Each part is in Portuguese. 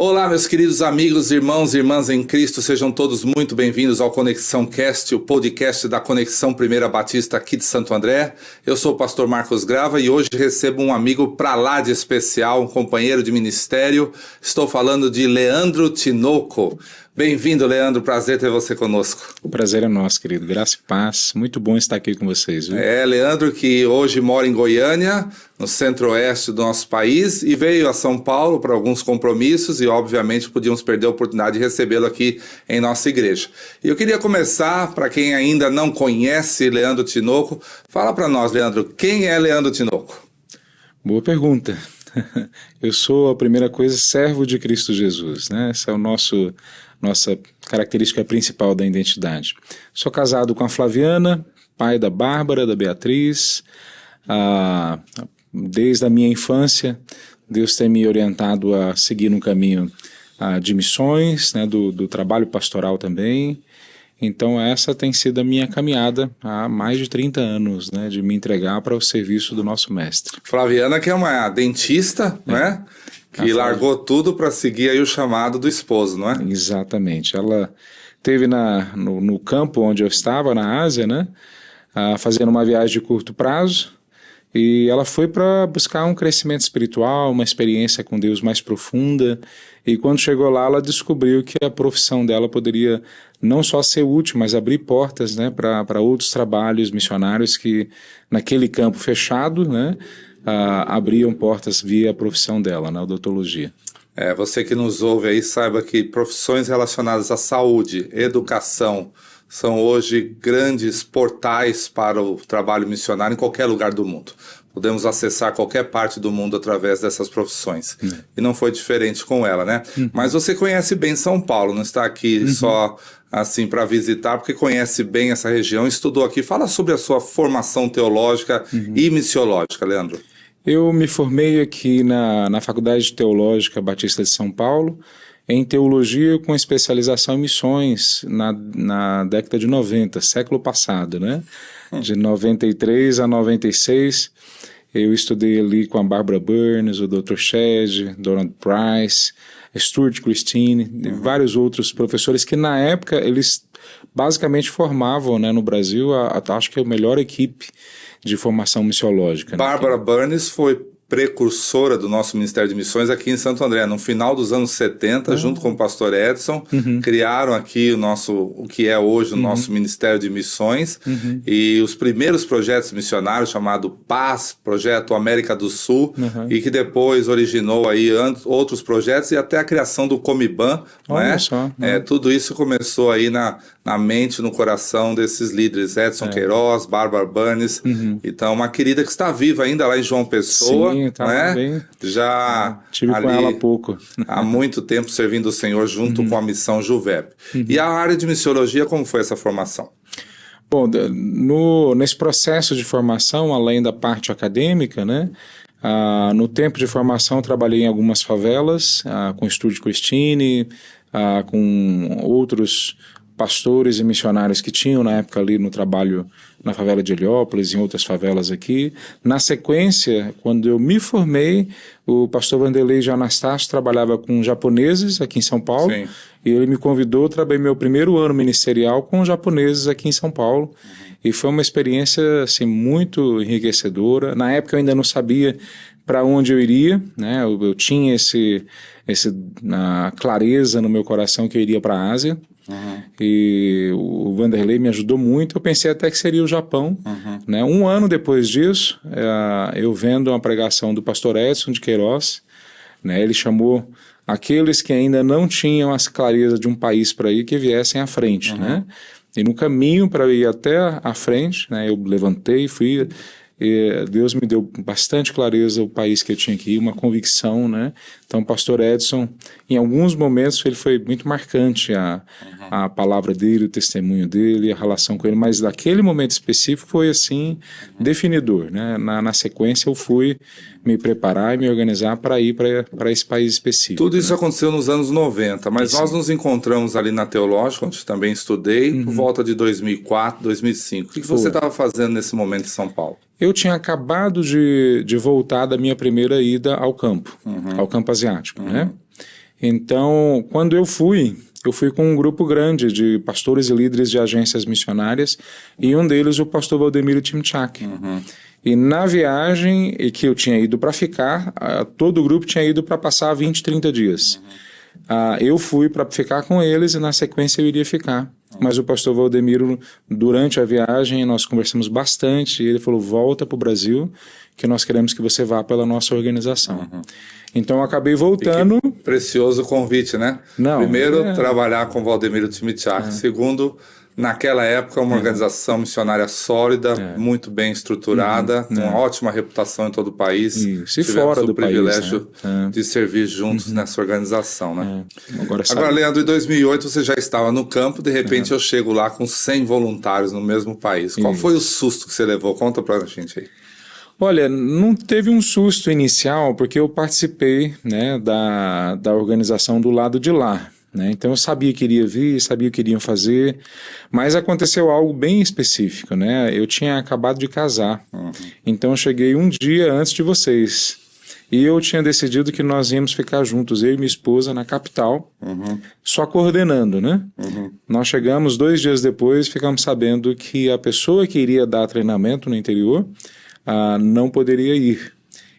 Olá, meus queridos amigos, irmãos e irmãs em Cristo, sejam todos muito bem-vindos ao Conexão Cast, o podcast da Conexão Primeira Batista aqui de Santo André. Eu sou o pastor Marcos Grava e hoje recebo um amigo pra lá de especial, um companheiro de ministério. Estou falando de Leandro Tinoco. Bem-vindo, Leandro, prazer ter você conosco. O prazer é nosso, querido. Graça e paz. Muito bom estar aqui com vocês. Viu? Leandro que hoje mora em Goiânia, no centro-oeste do nosso país, e veio a São Paulo para alguns compromissos e, obviamente, podíamos perder a oportunidade de recebê-lo aqui em nossa igreja. E eu queria começar, para quem ainda não conhece Leandro Tinoco, fala para nós, Leandro, quem é Leandro Tinoco? Boa pergunta. Eu sou, a primeira coisa, servo de Cristo Jesus, né? Essa é nossa característica principal da identidade. Sou casado com a Flaviana, pai da Bárbara, da Beatriz. Desde a minha infância, Deus tem me orientado a seguir no caminho de missões, né, do trabalho pastoral também. Então essa tem sido a minha caminhada há mais de 30 anos, né, de me entregar para o serviço do nosso mestre. Flaviana, que é uma dentista, né? Que largou tudo para seguir aí o chamado do esposo, não é? Exatamente. Ela esteve no campo onde eu estava, na Ásia, né, fazendo uma viagem de curto prazo, e ela foi para buscar um crescimento espiritual, uma experiência com Deus mais profunda, e quando chegou lá ela descobriu que a profissão dela poderia não só ser útil, mas abrir portas, né, para outros trabalhos missionários que naquele campo fechado, né, abriam portas via a profissão dela, na odontologia. Você que nos ouve aí, saiba que profissões relacionadas à saúde, educação, são hoje grandes portais para o trabalho missionário em qualquer lugar do mundo. Podemos acessar qualquer parte do mundo através dessas profissões. E não foi diferente com ela, né? Mas você conhece bem São Paulo, não está aqui só assim para visitar, porque conhece bem essa região, estudou aqui. Fala sobre a sua formação teológica e missiológica, Leandro. Eu me formei aqui na Faculdade Teológica Batista de São Paulo, em teologia com especialização em missões na década de 90, século passado, né? De 93 a 96, eu estudei ali com a Barbara Burns, o Dr. Shed, Donald Price, Stuart Christine, vários outros professores que na época eles basicamente formavam, né, no Brasil, acho que a melhor equipe de formação missiológica. Barbara Burns foi precursora do nosso Ministério de Missões aqui em Santo André, no final dos anos 70, junto com o pastor Edson, criaram aqui o que é hoje o nosso Ministério de Missões, e os primeiros projetos missionários, chamado PAS, Projeto América do Sul, e que depois originou aí outros projetos e até a criação do Comiban, né? Tudo isso começou aí na mente, no coração desses líderes, Edson Queiroz, Barbara Burns, então uma querida que está viva ainda lá em João Pessoa. Sim, tá bem. Já tive com ela há pouco. Há muito tempo servindo o Senhor junto com a missão Juvep. E a área de missiologia, como foi essa formação? Bom, nesse processo de formação, além da parte acadêmica, né, no tempo de formação trabalhei em algumas favelas, com o Stuart Christine, com outros pastores e missionários que tinham na época ali no trabalho na favela de Heliópolis e em outras favelas aqui. Na sequência, quando eu me formei, o pastor Vanderlei de Anastácio trabalhava com japoneses aqui em São Paulo. Sim. E ele me convidou, trabalhei meu primeiro ano ministerial com japoneses aqui em São Paulo. E foi uma experiência assim, muito enriquecedora. Na época eu ainda não sabia para onde eu iria, né? Eu tinha clareza no meu coração que eu iria para a Ásia. E o Vanderlei me ajudou muito. Eu pensei até que seria o Japão, né? Um ano depois disso, eu vendo uma pregação do pastor Edson de Queiroz, né? Ele chamou aqueles que ainda não tinham as clarezas de um país para ir, que viessem à frente, né? E no caminho para ir até a frente, né, eu levantei, fui. E Deus me deu bastante clareza o país que eu tinha que ir, uma convicção, né? Então o pastor Edson, em alguns momentos ele foi muito marcante a palavra dele, o testemunho dele, a relação com ele, mas naquele momento específico foi assim, definidor, né? Na sequência eu fui me preparar e me organizar para ir para esse país específico. Tudo isso aconteceu nos anos 90, mas nós nos encontramos ali na Teológica, onde também estudei, por volta de 2004, 2005. O que você estava fazendo nesse momento em São Paulo? Eu tinha acabado de voltar da minha primeira ida ao campo asiático, né? Então, quando eu fui com um grupo grande de pastores e líderes de agências missionárias, e um deles o pastor Valdemiro Timchak. E na viagem que eu tinha ido para ficar, todo o grupo tinha ido para passar 20, 30 dias. Eu fui para ficar com eles e na sequência eu iria ficar. Mas o pastor Valdemiro, durante a viagem, nós conversamos bastante, e ele falou, volta para o Brasil, que nós queremos que você vá pela nossa organização. Então eu acabei voltando. E que precioso convite, né? Primeiro, trabalhar com Valdemiro Timchak. Segundo, naquela época, uma organização missionária sólida, muito bem estruturada, com uma ótima reputação em todo o país. Isso, e fora do país. Tivemos o privilégio de servir juntos nessa organização, né? Agora, Leandro, em 2008 você já estava no campo, de repente eu chego lá com 100 voluntários no mesmo país. Qual foi o susto que você levou? Conta pra gente aí. Olha, não teve um susto inicial, porque eu participei, né, da organização do lado de lá. Né? Então eu sabia que iria vir, sabia o que iriam fazer, mas aconteceu algo bem específico. Né? Eu tinha acabado de casar, então eu cheguei um dia antes de vocês. E eu tinha decidido que nós íamos ficar juntos, eu e minha esposa, na capital, só coordenando, né? Nós chegamos 2 dias depois, ficamos sabendo que a pessoa que iria dar treinamento no interior não poderia ir.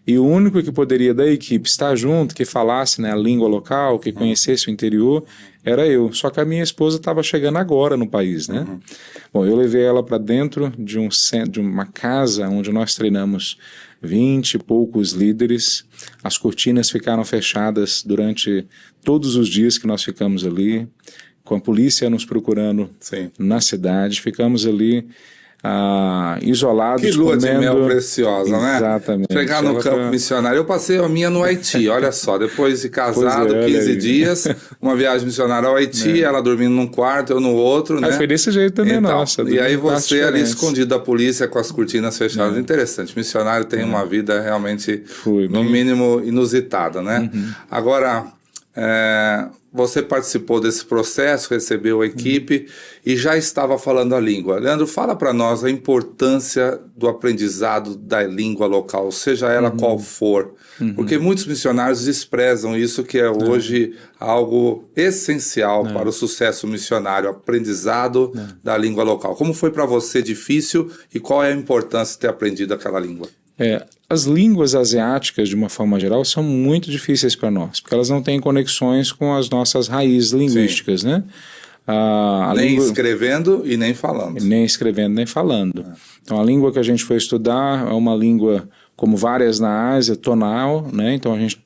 E o único que poderia da equipe estar junto, que falasse, né, a língua local, que conhecesse o interior, era eu. Só que a minha esposa estava chegando agora no país, né? Bom, eu levei ela para dentro de uma casa onde nós treinamos 20 e poucos líderes. As cortinas ficaram fechadas durante todos os dias que nós ficamos ali, com a polícia nos procurando na cidade. Ficamos ali isolados. Que lua de mel preciosa, né? Exatamente. Chegar no campo missionário. Eu passei a minha no Haiti, olha só, depois de casado, 15 dias, uma viagem missionária ao Haiti, ela dormindo num quarto, eu no outro, né? Foi desse jeito também, então, nossa. E aí você ali escondido da polícia com as cortinas fechadas. Interessante, missionário tem uma vida realmente, no mínimo, inusitada, né? Agora, você participou desse processo, recebeu a equipe e já estava falando a língua. Leandro, fala para nós a importância do aprendizado da língua local, seja ela qual for. Porque muitos missionários desprezam isso, que é hoje algo essencial para o sucesso missionário, o aprendizado da língua local. Como foi para você difícil e qual é a importância de ter aprendido aquela língua? As línguas asiáticas, de uma forma geral, são muito difíceis para nós, porque elas não têm conexões com as nossas raízes linguísticas, né? Nem escrevendo e nem falando. Nem escrevendo, nem falando. Então, a língua que a gente foi estudar é uma língua, como várias na Ásia, tonal, né? Então, a gente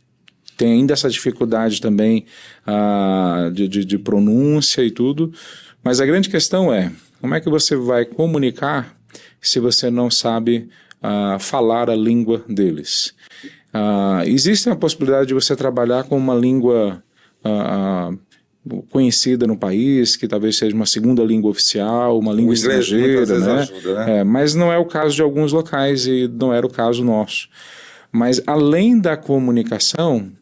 tem ainda essa dificuldade também de pronúncia e tudo. Mas a grande questão é, como é que você vai comunicar se você não sabe falar a língua deles? Existe a possibilidade de você trabalhar com uma língua conhecida no país, que talvez seja uma segunda língua oficial, uma língua estrangeira, né? Ajuda, né? Mas não é o caso de alguns locais e não era o caso nosso. Mas além da comunicação,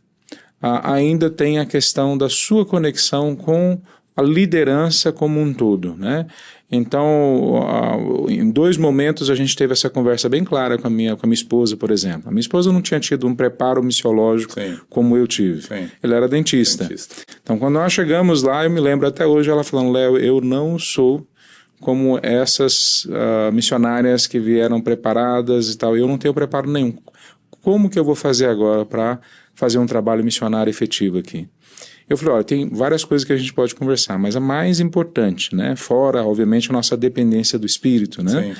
ainda tem a questão da sua conexão com a liderança como um todo, né? Então, em 2 momentos a gente teve essa conversa bem clara com a minha esposa, por exemplo. A minha esposa não tinha tido um preparo missiológico como eu tive. Ela era dentista. Então, quando nós chegamos lá, eu me lembro até hoje ela falando, Léo, eu não sou como essas missionárias que vieram preparadas e tal. Eu não tenho preparo nenhum. Como que eu vou fazer agora para fazer um trabalho missionário efetivo aqui? Eu falei, olha, tem várias coisas que a gente pode conversar, mas a mais importante, né, fora, obviamente, a nossa dependência do Espírito, né,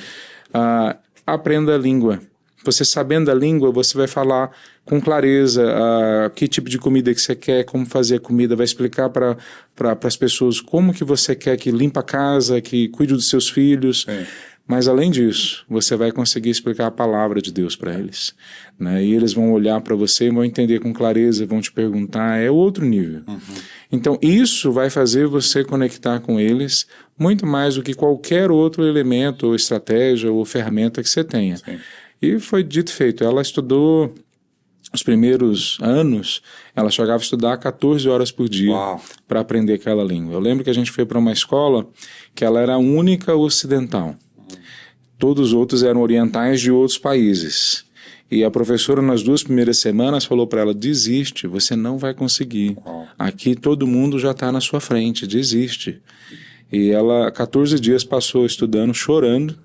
aprenda a língua. Você sabendo a língua, você vai falar com clareza que tipo de comida que você quer, como fazer a comida, vai explicar para as pessoas como que você quer que limpa a casa, que cuide dos seus filhos. Mas além disso, você vai conseguir explicar a palavra de Deus para eles, né? E eles vão olhar para você e vão entender com clareza, vão te perguntar, é outro nível. Então isso vai fazer você conectar com eles muito mais do que qualquer outro elemento, ou estratégia, ou ferramenta que você tenha. E foi dito e feito, ela estudou os primeiros anos, ela chegava a estudar 14 horas por dia para aprender aquela língua. Eu lembro que a gente foi para uma escola que ela era a única ocidental. Todos os outros eram orientais de outros países. E a professora, nas 2 primeiras semanas, falou para ela: desiste, você não vai conseguir. Aqui todo mundo já está na sua frente, desiste. E ela, 14 dias, passou estudando, chorando.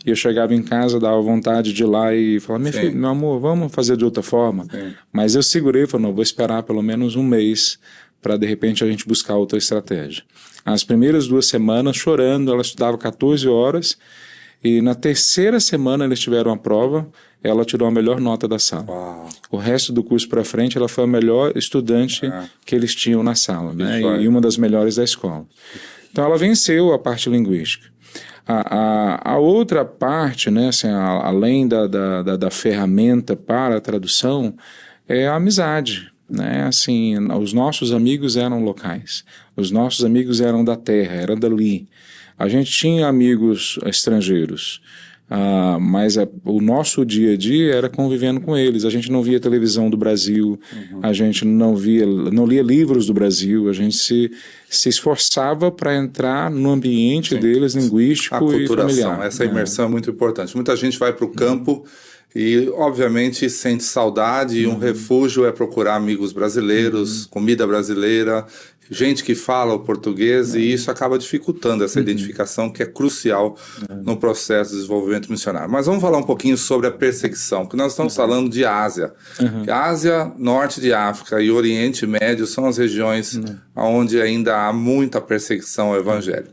E eu chegava em casa, dava vontade de ir lá e falava: minha filha, meu amor, vamos fazer de outra forma. Mas eu segurei e falei: não, vou esperar pelo menos um mês para, de repente, a gente buscar outra estratégia. As primeiras 2 semanas, chorando, ela estudava 14 horas. E na 3ª semana eles tiveram a prova, ela tirou a melhor nota da sala. Uau. O resto do curso para frente, ela foi a melhor estudante que eles tinham na sala, né? E uma das melhores da escola. Então ela venceu a parte linguística. A outra parte, né, assim, além da ferramenta para a tradução, é a amizade. Né? Assim, os nossos amigos eram locais, os nossos amigos eram da terra, eram dali. A gente tinha amigos estrangeiros, mas o nosso dia a dia era convivendo com eles. A gente não via televisão do Brasil, a gente não lia livros do Brasil, a gente se esforçava para entrar no ambiente deles, linguístico e familiar. Essa imersão é muito importante. Muita gente vai para o campo e, obviamente, sente saudade e um refúgio é procurar amigos brasileiros, comida brasileira, gente que fala o português, e isso acaba dificultando essa identificação que é crucial no processo de desenvolvimento missionário. Mas vamos falar um pouquinho sobre a perseguição, que nós estamos falando de Ásia. A Ásia, Norte de África e Oriente Médio são as regiões onde ainda há muita perseguição ao Evangelho.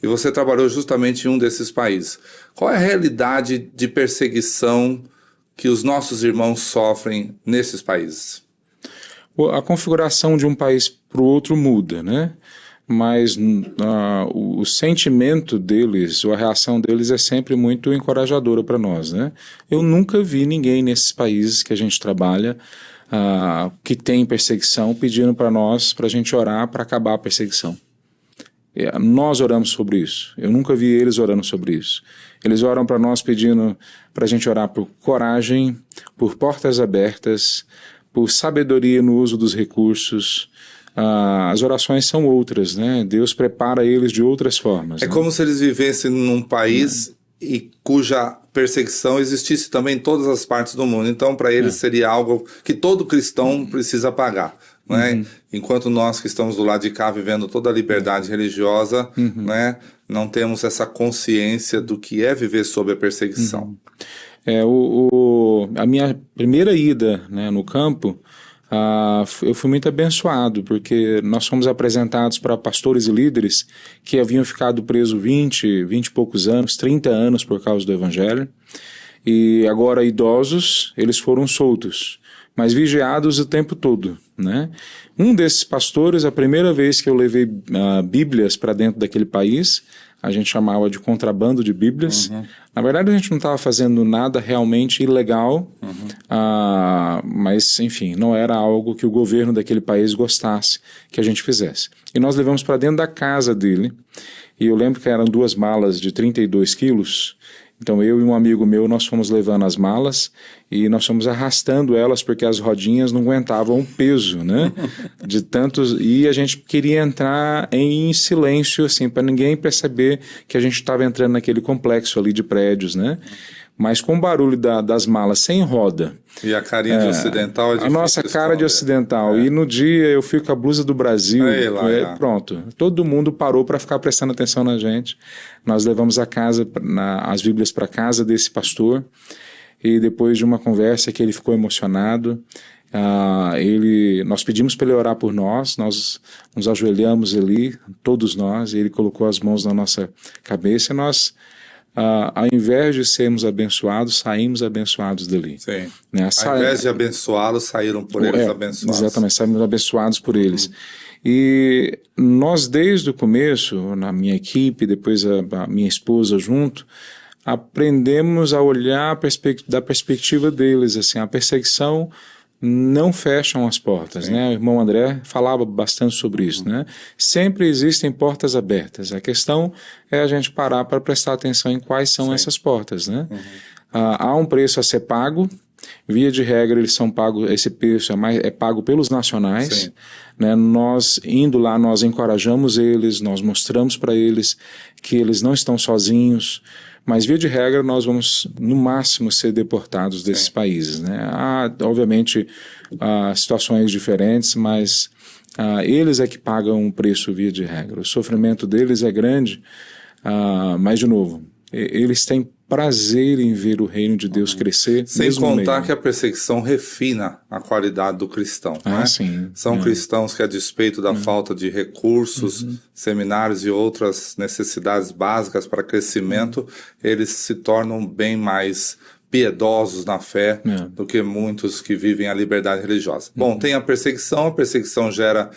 E você trabalhou justamente em um desses países. Qual é a realidade de perseguição que os nossos irmãos sofrem nesses países? A configuração de um país para o outro muda, né? Mas o sentimento deles, ou a reação deles é sempre muito encorajadora para nós, né? Eu nunca vi ninguém nesses países que a gente trabalha que tem perseguição pedindo para nós, para a gente orar para acabar a perseguição. Nós oramos sobre isso. Eu nunca vi eles orando sobre isso. Eles oram para nós pedindo para a gente orar por coragem, por portas abertas, por sabedoria no uso dos recursos. As orações são outras, né? Deus prepara eles de outras formas. É como se eles vivessem num país e cuja perseguição existisse também em todas as partes do mundo. Então, para eles seria algo que todo cristão precisa pagar. Né? Enquanto nós que estamos do lado de cá vivendo toda a liberdade religiosa, né, não temos essa consciência do que é viver sob a perseguição. A minha primeira ida, né, no campo, eu fui muito abençoado, porque nós fomos apresentados para pastores e líderes que haviam ficado presos 20 e poucos anos, 30 anos por causa do Evangelho, e agora idosos, eles foram soltos, mas vigiados o tempo todo, né? Um desses pastores, a primeira vez que eu levei Bíblias para dentro daquele país, a gente chamava de contrabando de Bíblias. Na verdade, a gente não estava fazendo nada realmente ilegal, mas, enfim, não era algo que o governo daquele país gostasse que a gente fizesse. E nós levamos para dentro da casa dele, e eu lembro que eram 2 malas de 32 quilos. Então eu e um amigo meu, nós fomos levando as malas e nós fomos arrastando elas porque as rodinhas não aguentavam o peso, né? De tantos, e a gente queria entrar em silêncio, assim, para ninguém perceber que a gente estava entrando naquele complexo ali de prédios, né? Mas com o barulho das malas sem roda. E a carinha de ocidental é difícil. A nossa cara de ocidental. E no dia eu fui com a blusa do Brasil. Pronto. Todo mundo parou para ficar prestando atenção na gente. Nós levamos as Bíblias para casa desse pastor. E depois de uma conversa que ele ficou emocionado, nós pedimos para ele orar por nós. Nós nos ajoelhamos ali, todos nós. E ele colocou as mãos na nossa cabeça e nós... ao invés de sermos abençoados, saímos abençoados dali. Sim. Né? Ao invés de abençoá-los, saíram por eles abençoados. Exatamente, saímos abençoados por eles. E nós, desde o começo, na minha equipe, depois a minha esposa junto, aprendemos a olhar da perspectiva deles. Assim, a perseguição não fecham as portas, né? O irmão André falava bastante sobre isso, né? Sempre existem portas abertas. A questão é a gente parar para prestar atenção em quais são essas portas, né? Há um preço a ser pago Via de regra, eles são pagos, esse preço é pago pelos nacionais. Né? Nós, indo lá, nós encorajamos eles, nós mostramos para eles que eles não estão sozinhos, mas via de regra nós vamos, no máximo, ser deportados desses países. Né? Há, obviamente, situações diferentes, mas eles é que pagam o preço via de regra. O sofrimento deles é grande, mas, de novo, eles têm prazer em ver o reino de Deus crescer. Sem contar que a perseguição refina a qualidade do cristão. Né? Sim. São cristãos que, a despeito da falta de recursos, seminários e outras necessidades básicas para crescimento, eles se tornam bem mais piedosos na fé do que muitos que vivem a liberdade religiosa. Bom, tem a perseguição gera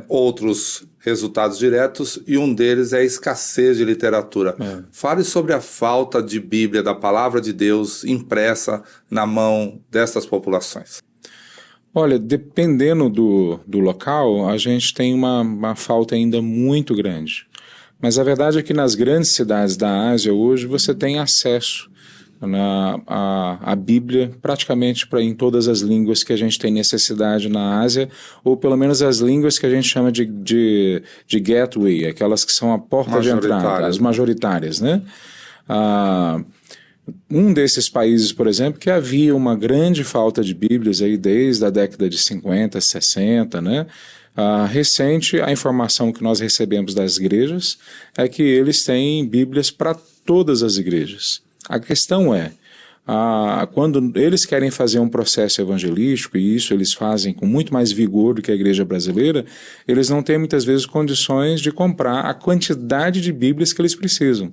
outros resultados diretos, e um deles é a escassez de literatura. Fale sobre a falta de Bíblia, da palavra de Deus impressa na mão dessas populações. Olha, dependendo do local, a gente tem uma falta ainda muito grande. Mas a verdade é que nas grandes cidades da Ásia hoje você tem acesso a Bíblia praticamente em todas as línguas que a gente tem necessidade na Ásia, ou pelo menos as línguas que a gente chama de gateway, aquelas que são a porta de entrada, as majoritárias, né? Um desses países, por exemplo, que havia uma grande falta de Bíblias aí desde a década de 50, 60, né? Recente, a informação que nós recebemos das igrejas é que eles têm Bíblias para todas as igrejas. A questão é, quando eles querem fazer um processo evangelístico, e isso eles fazem com muito mais vigor do que a igreja brasileira, eles não têm muitas vezes condições de comprar a quantidade de Bíblias que eles precisam.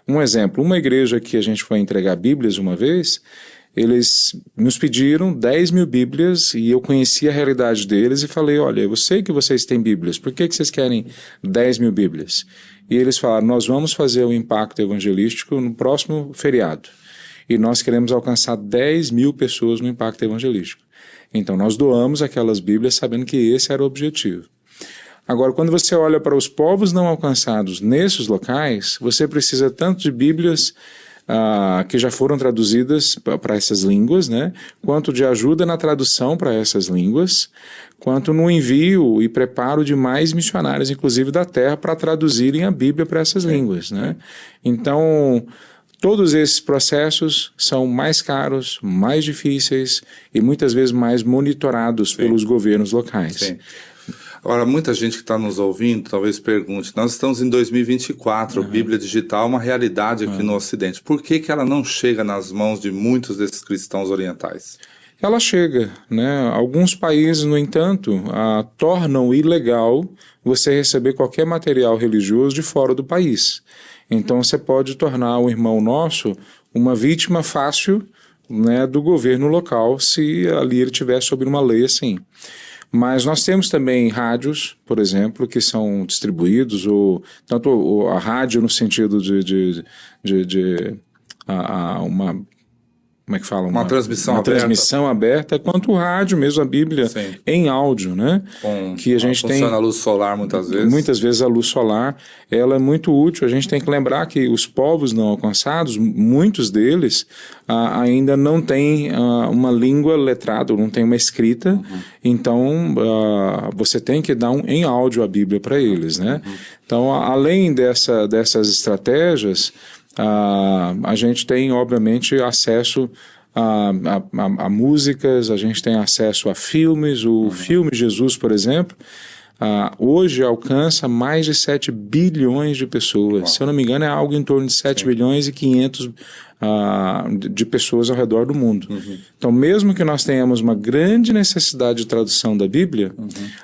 Um exemplo, uma igreja que a gente foi entregar Bíblias uma vez, eles nos pediram 10 mil Bíblias e eu conheci a realidade deles e falei, olha, eu sei que vocês têm Bíblias, por que vocês querem 10 mil Bíblias? E eles falaram, nós vamos fazer o impacto evangelístico no próximo feriado. E nós queremos alcançar 10 mil pessoas no impacto evangelístico. Então nós doamos aquelas Bíblias sabendo que esse era o objetivo. Agora, quando você olha para os povos não alcançados nesses locais, você precisa tanto de Bíblias que já foram traduzidas para essas línguas, né? Quanto de ajuda na tradução para essas línguas, quanto no envio e preparo de mais missionários, inclusive da terra, para traduzirem a Bíblia para essas línguas, né? Então, todos esses processos são mais caros, mais difíceis e muitas vezes mais monitorados pelos governos locais. Sim. Agora, muita gente que está nos ouvindo talvez pergunte, nós estamos em 2024, a Bíblia digital é uma realidade aqui no Ocidente. Por que ela não chega nas mãos de muitos desses cristãos orientais? Ela chega, né? Alguns países, no entanto, tornam ilegal você receber qualquer material religioso de fora do país. Então você pode tornar um irmão nosso uma vítima fácil, né, do governo local, se ali ele estiver sob uma lei assim. Mas nós temos também rádios, por exemplo, que são distribuídos, tanto a rádio no sentido de uma... Como é que fala? Uma transmissão aberta, quanto o rádio mesmo, a Bíblia, em áudio, né? Que a gente funciona a luz solar muitas vezes. Muitas vezes a luz solar, ela é muito útil. A gente tem que lembrar que os povos não alcançados, muitos deles ainda não têm uma língua letrada, não tem uma escrita. Então, você tem que dar em áudio a Bíblia para eles, né? Então, além dessas estratégias, a gente tem, obviamente, acesso a músicas, a gente tem acesso a filmes. O filme Jesus, por exemplo, hoje alcança mais de 7 bilhões de pessoas. Se eu não me engano, é algo em torno de 7 bilhões e 500 de pessoas ao redor do mundo. Então, mesmo que nós tenhamos uma grande necessidade de tradução da Bíblia,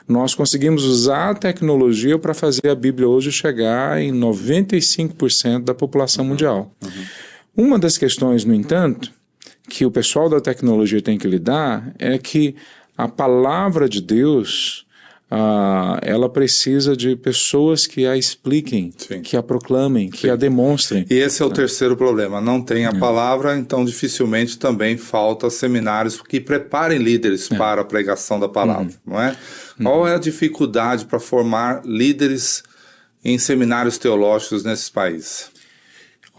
nós conseguimos usar a tecnologia para fazer a Bíblia hoje chegar em 95% da população mundial. Uma das questões, no entanto, que o pessoal da tecnologia tem que lidar é que a palavra de Deus, ela precisa de pessoas que a expliquem, que a proclamem, que a demonstrem. E esse é o terceiro problema. Não tem a palavra, então dificilmente também falta seminários que preparem líderes para a pregação da palavra, não é? Qual é a dificuldade para formar líderes em seminários teológicos nesses países?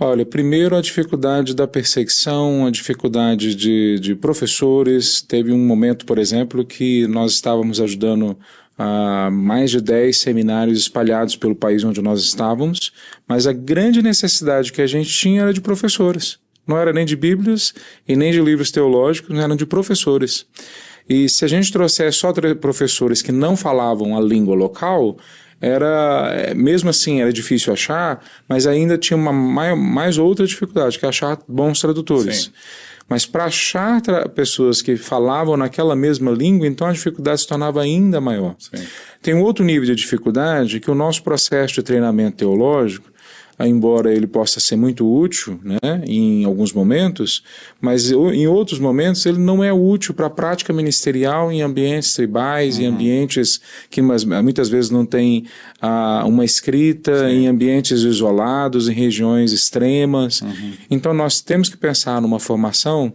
Olha, primeiro a dificuldade da perseguição, a dificuldade de professores. Teve um momento, por exemplo, que nós estávamos ajudando a mais de 10 seminários espalhados pelo país onde nós estávamos, mas a grande necessidade que a gente tinha era de professores. Não era nem de Bíblias e nem de livros teológicos, eram de professores. E se a gente trouxesse só professores que não falavam a língua local, mesmo assim era difícil achar, mas ainda tinha mais outra dificuldade, que é achar bons tradutores. Sim. Mas para achar pessoas que falavam naquela mesma língua, então a dificuldade se tornava ainda maior. Sim. Tem um outro nível de dificuldade, que o nosso processo de treinamento teológico, embora ele possa ser muito útil, né, em alguns momentos, mas em outros momentos ele não é útil para a prática ministerial em ambientes tribais, em ambientes que muitas vezes não tem uma escrita, Sim. em ambientes isolados, em regiões extremas. Então nós temos que pensar numa formação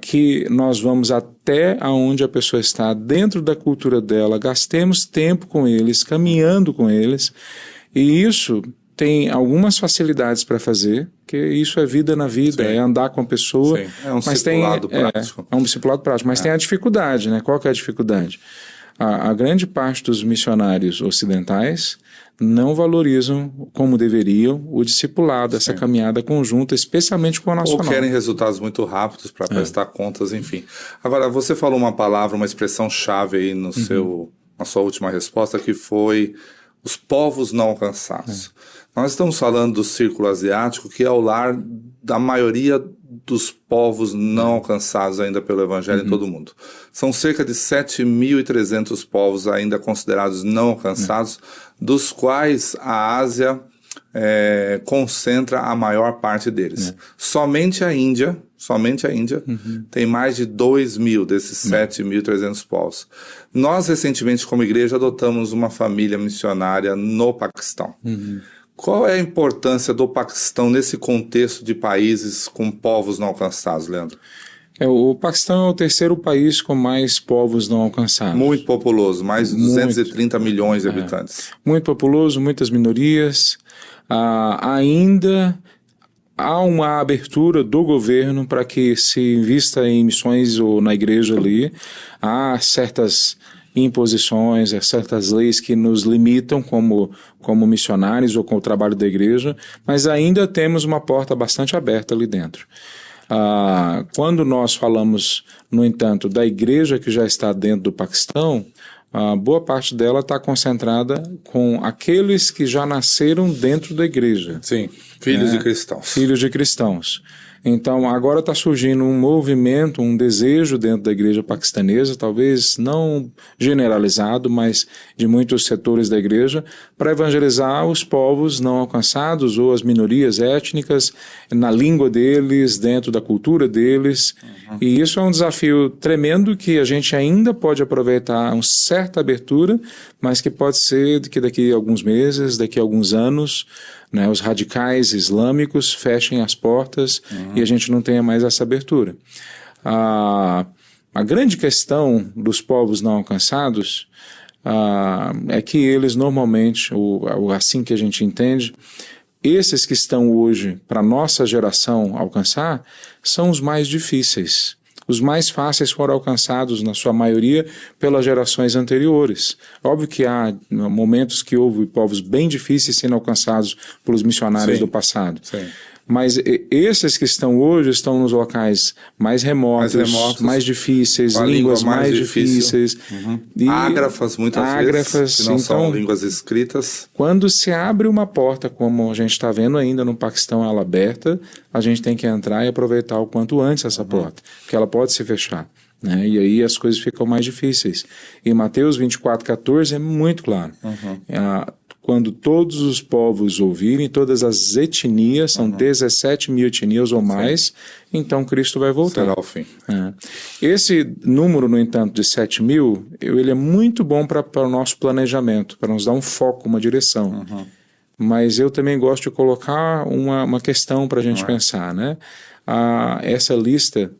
que nós vamos até aonde a pessoa está, dentro da cultura dela, gastemos tempo com eles, caminhando com eles, e isso tem algumas facilidades para fazer, que isso é vida na vida, Sim. é andar com a pessoa. Sim. É um discipulado prático. É um discipulado prático, mas tem a dificuldade, né? Qual que é a dificuldade? A grande parte dos missionários ocidentais não valorizam como deveriam o discipulado, essa caminhada conjunta, especialmente com a nacional. Ou querem resultados muito rápidos para prestar contas, enfim. Agora, você falou uma palavra, uma expressão chave aí na sua última resposta, que foi os povos não alcançados. Nós estamos falando do Círculo Asiático, que é o lar da maioria dos povos não alcançados ainda pelo Evangelho em todo o mundo. São cerca de 7.300 povos ainda considerados não alcançados, dos quais a Ásia concentra a maior parte deles. Somente a Índia tem mais de 2.000 desses 7.300 povos. Nós, recentemente, como igreja, adotamos uma família missionária no Paquistão. Qual é a importância do Paquistão nesse contexto de países com povos não alcançados, Leandro? O Paquistão é o terceiro país com mais povos não alcançados. Muito populoso, mais de 230 milhões de habitantes. Muito populoso, muitas minorias. Ainda há uma abertura do governo para que se invista em missões ou na igreja ali. Há certas imposições, certas leis que nos limitam como missionários ou com o trabalho da igreja, mas ainda temos uma porta bastante aberta ali dentro. Quando nós falamos, no entanto, da igreja que já está dentro do Paquistão, boa parte dela está concentrada com aqueles que já nasceram dentro da igreja. Sim, filhos de cristãos. Filhos de cristãos. Então, agora está surgindo um movimento, um desejo dentro da igreja paquistanesa, talvez não generalizado, mas de muitos setores da igreja, para evangelizar os povos não alcançados ou as minorias étnicas na língua deles, dentro da cultura deles. E isso é um desafio tremendo que a gente ainda pode aproveitar uma certa abertura, mas que pode ser que daqui a alguns meses, daqui a alguns anos, né, os radicais islâmicos fechem as portas e a gente não tenha mais essa abertura. A grande questão dos povos não alcançados é que eles normalmente, assim que a gente entende, esses que estão hoje para a nossa geração alcançar são os mais difíceis. Os mais fáceis foram alcançados, na sua maioria, pelas gerações anteriores. Óbvio que há momentos que houve povos bem difíceis sendo alcançados pelos missionários do passado. Sim. Mas esses que estão hoje estão nos locais mais remotos, mais difíceis, línguas mais difíceis. Ágrafas, muitas vezes, que não são línguas escritas. Quando se abre uma porta, como a gente está vendo ainda no Paquistão, ela aberta, a gente tem que entrar e aproveitar o quanto antes essa porta, porque ela pode se fechar. Né? E aí as coisas ficam mais difíceis. E Mateus 24:14 é muito claro. Quando todos os povos ouvirem, todas as etnias, são 17.000 etnias ou mais, então Cristo vai voltar. Será o fim. Esse número, no entanto, de 7.000, ele é muito bom para o nosso planejamento, para nos dar um foco, uma direção. Mas eu também gosto de colocar uma questão para a gente pensar. Né? Essa lista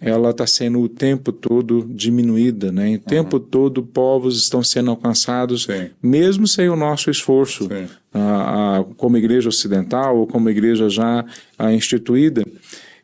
ela está sendo o tempo todo diminuída, né? O tempo todo povos estão sendo alcançados, mesmo sem o nosso esforço, como igreja ocidental ou como igreja já instituída.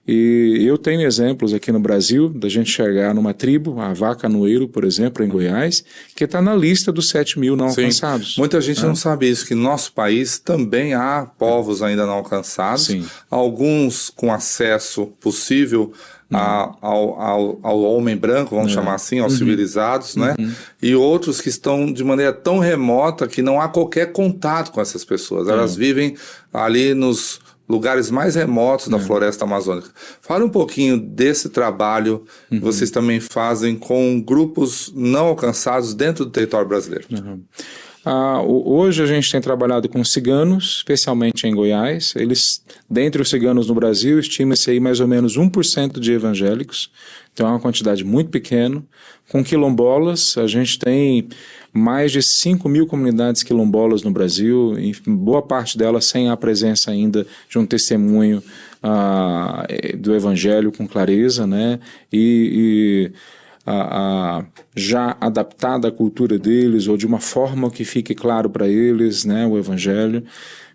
E eu tenho exemplos aqui no Brasil da gente chegar numa tribo, a Vacanoeiro, por exemplo, em Goiás, que está na lista dos 7 mil não alcançados. Muita gente não sabe isso, que no nosso país também há povos ainda não alcançados, alguns com acesso possível ao homem branco, vamos chamar assim, aos civilizados, né? E outros que estão de maneira tão remota que não há qualquer contato com essas pessoas. Elas vivem ali nos lugares mais remotos da floresta amazônica. Fala um pouquinho desse trabalho que vocês também fazem com grupos não alcançados dentro do território brasileiro. Hoje a gente tem trabalhado com ciganos, especialmente em Goiás. Eles, dentre os ciganos no Brasil, estima-se aí mais ou menos 1% de evangélicos, então é uma quantidade muito pequena. Com quilombolas, a gente tem mais de 5 mil comunidades quilombolas no Brasil, em boa parte delas sem a presença ainda de um testemunho do evangelho com clareza, né? Já adaptada à cultura deles, ou de uma forma que fique claro para eles, né, o evangelho.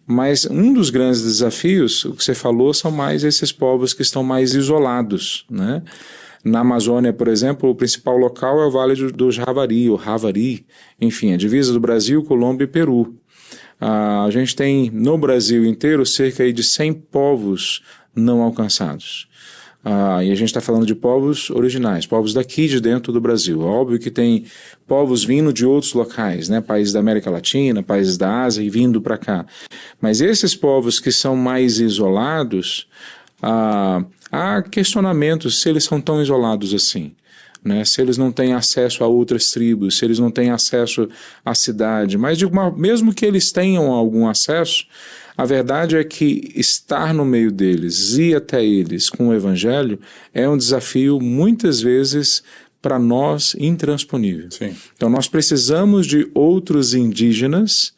Mas um dos grandes desafios, o que você falou, são mais esses povos que estão mais isolados, né? Na Amazônia, por exemplo, o principal local é o Vale do Javari, ou Ravari, enfim, a divisa do Brasil, Colômbia e Peru. A gente tem no Brasil inteiro cerca de 100 povos não alcançados. E a gente está falando de povos originais, povos daqui de dentro do Brasil. Óbvio que tem povos vindo de outros locais, né? Países da América Latina, países da Ásia e vindo para cá. Mas esses povos que são mais isolados, há questionamentos se eles são tão isolados assim. Né, se eles não têm acesso a outras tribos, se eles não têm acesso à cidade, mas mesmo que eles tenham algum acesso, a verdade é que estar no meio deles, ir até eles com o evangelho, é um desafio muitas vezes para nós intransponível. Então nós precisamos de outros indígenas,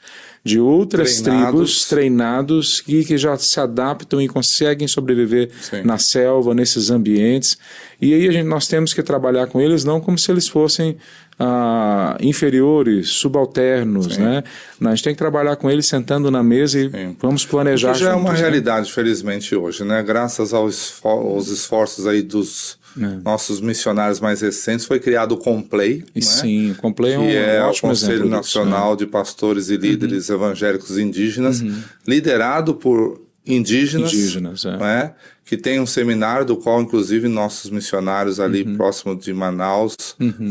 de outras tribos treinados que já se adaptam e conseguem sobreviver na selva, nesses ambientes. E aí nós temos que trabalhar com eles não como se eles fossem inferiores, subalternos, né? A gente tem que trabalhar com eles sentando na mesa e vamos planejar. Isso já é uma realidade, felizmente, hoje, né? Graças aos esforços aí dos nossos missionários mais recentes, foi criado o COMPLEI, sim, o COMPLEI é um ótimo exemplo. Que é o Conselho Nacional de Pastores e Líderes Evangélicos Indígenas, liderado por indígenas, né? Que tem um seminário do qual, inclusive, nossos missionários ali próximo de Manaus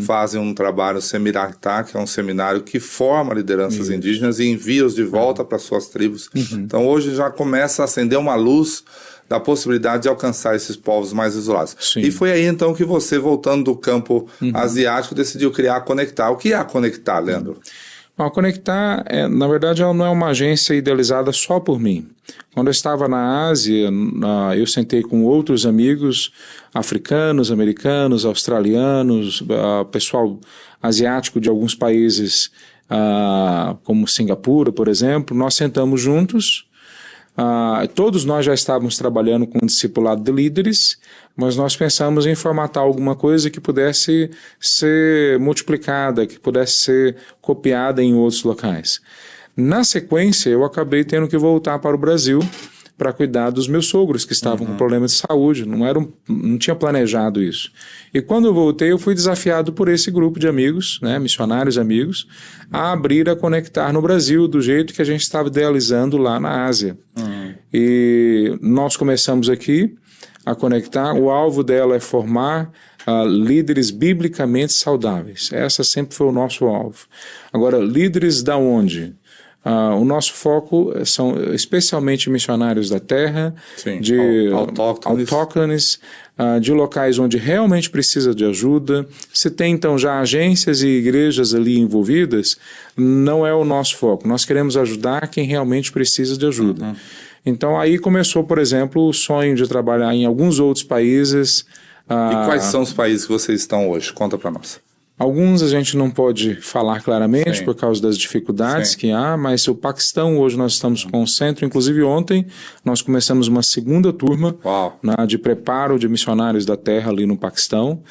fazem um trabalho Semiratá, que é um seminário que forma lideranças indígenas e envia-os de volta para suas tribos. Então hoje já começa a acender uma luz da possibilidade de alcançar esses povos mais isolados. E foi aí então que você, voltando do campo asiático, decidiu criar a Conectar. O que é a Conectar, Leandro? A Conectar, na verdade, ela não é uma agência idealizada só por mim. Quando eu estava na Ásia, eu sentei com outros amigos africanos, americanos, australianos, pessoal asiático de alguns países, como Singapura, por exemplo. Nós sentamos juntos. Todos nós já estávamos trabalhando com um discipulado de líderes, mas nós pensamos em formatar alguma coisa que pudesse ser multiplicada, que pudesse ser copiada em outros locais. Na sequência, eu acabei tendo que voltar para o Brasil para cuidar dos meus sogros que estavam com problemas de saúde, não tinha planejado isso. E quando eu voltei, eu fui desafiado por esse grupo de amigos, né, missionários amigos, a abrir a Conectar no Brasil, do jeito que a gente estava idealizando lá na Ásia. E nós começamos aqui a Conectar, o alvo dela é formar líderes biblicamente saudáveis. Essa sempre foi o nosso alvo. Agora, líderes da onde? O nosso foco são especialmente missionários da terra, de autóctones, de locais onde realmente precisa de ajuda. Se tem então já agências e igrejas ali envolvidas, não é o nosso foco. Nós queremos ajudar quem realmente precisa de ajuda. Então aí começou, por exemplo, o sonho de trabalhar em alguns outros países. E quais são os países que vocês estão hoje? Conta para nós. Alguns a gente não pode falar claramente Sim. por causa das dificuldades Sim. que há, mas o Paquistão, hoje nós estamos com o centro, inclusive ontem nós começamos uma segunda turma de preparo de missionários da terra ali no Paquistão,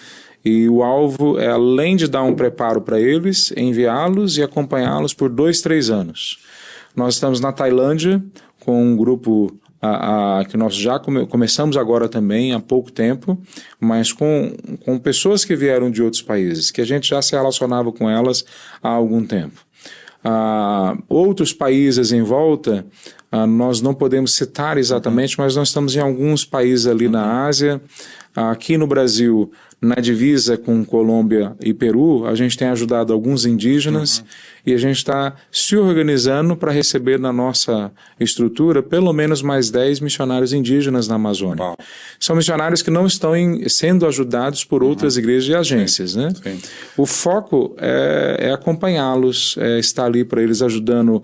e o alvo é, além de dar um preparo para eles, enviá-los e acompanhá-los por 2-3 anos. Nós estamos na Tailândia com um grupo que nós já começamos agora também há pouco tempo, mas com pessoas que vieram de outros países, que a gente já se relacionava com elas há algum tempo. Outros países em volta, nós não podemos citar exatamente, mas nós estamos em alguns países ali na Ásia. Aqui no Brasil, na divisa com Colômbia e Peru, a gente tem ajudado alguns indígenas e a gente está se organizando para receber na nossa estrutura pelo menos mais 10 missionários indígenas na Amazônia. Uau. São missionários que não estão sendo ajudados por outras igrejas e agências. Sim. Né? Sim. O foco é acompanhá-los, estar ali para eles ajudando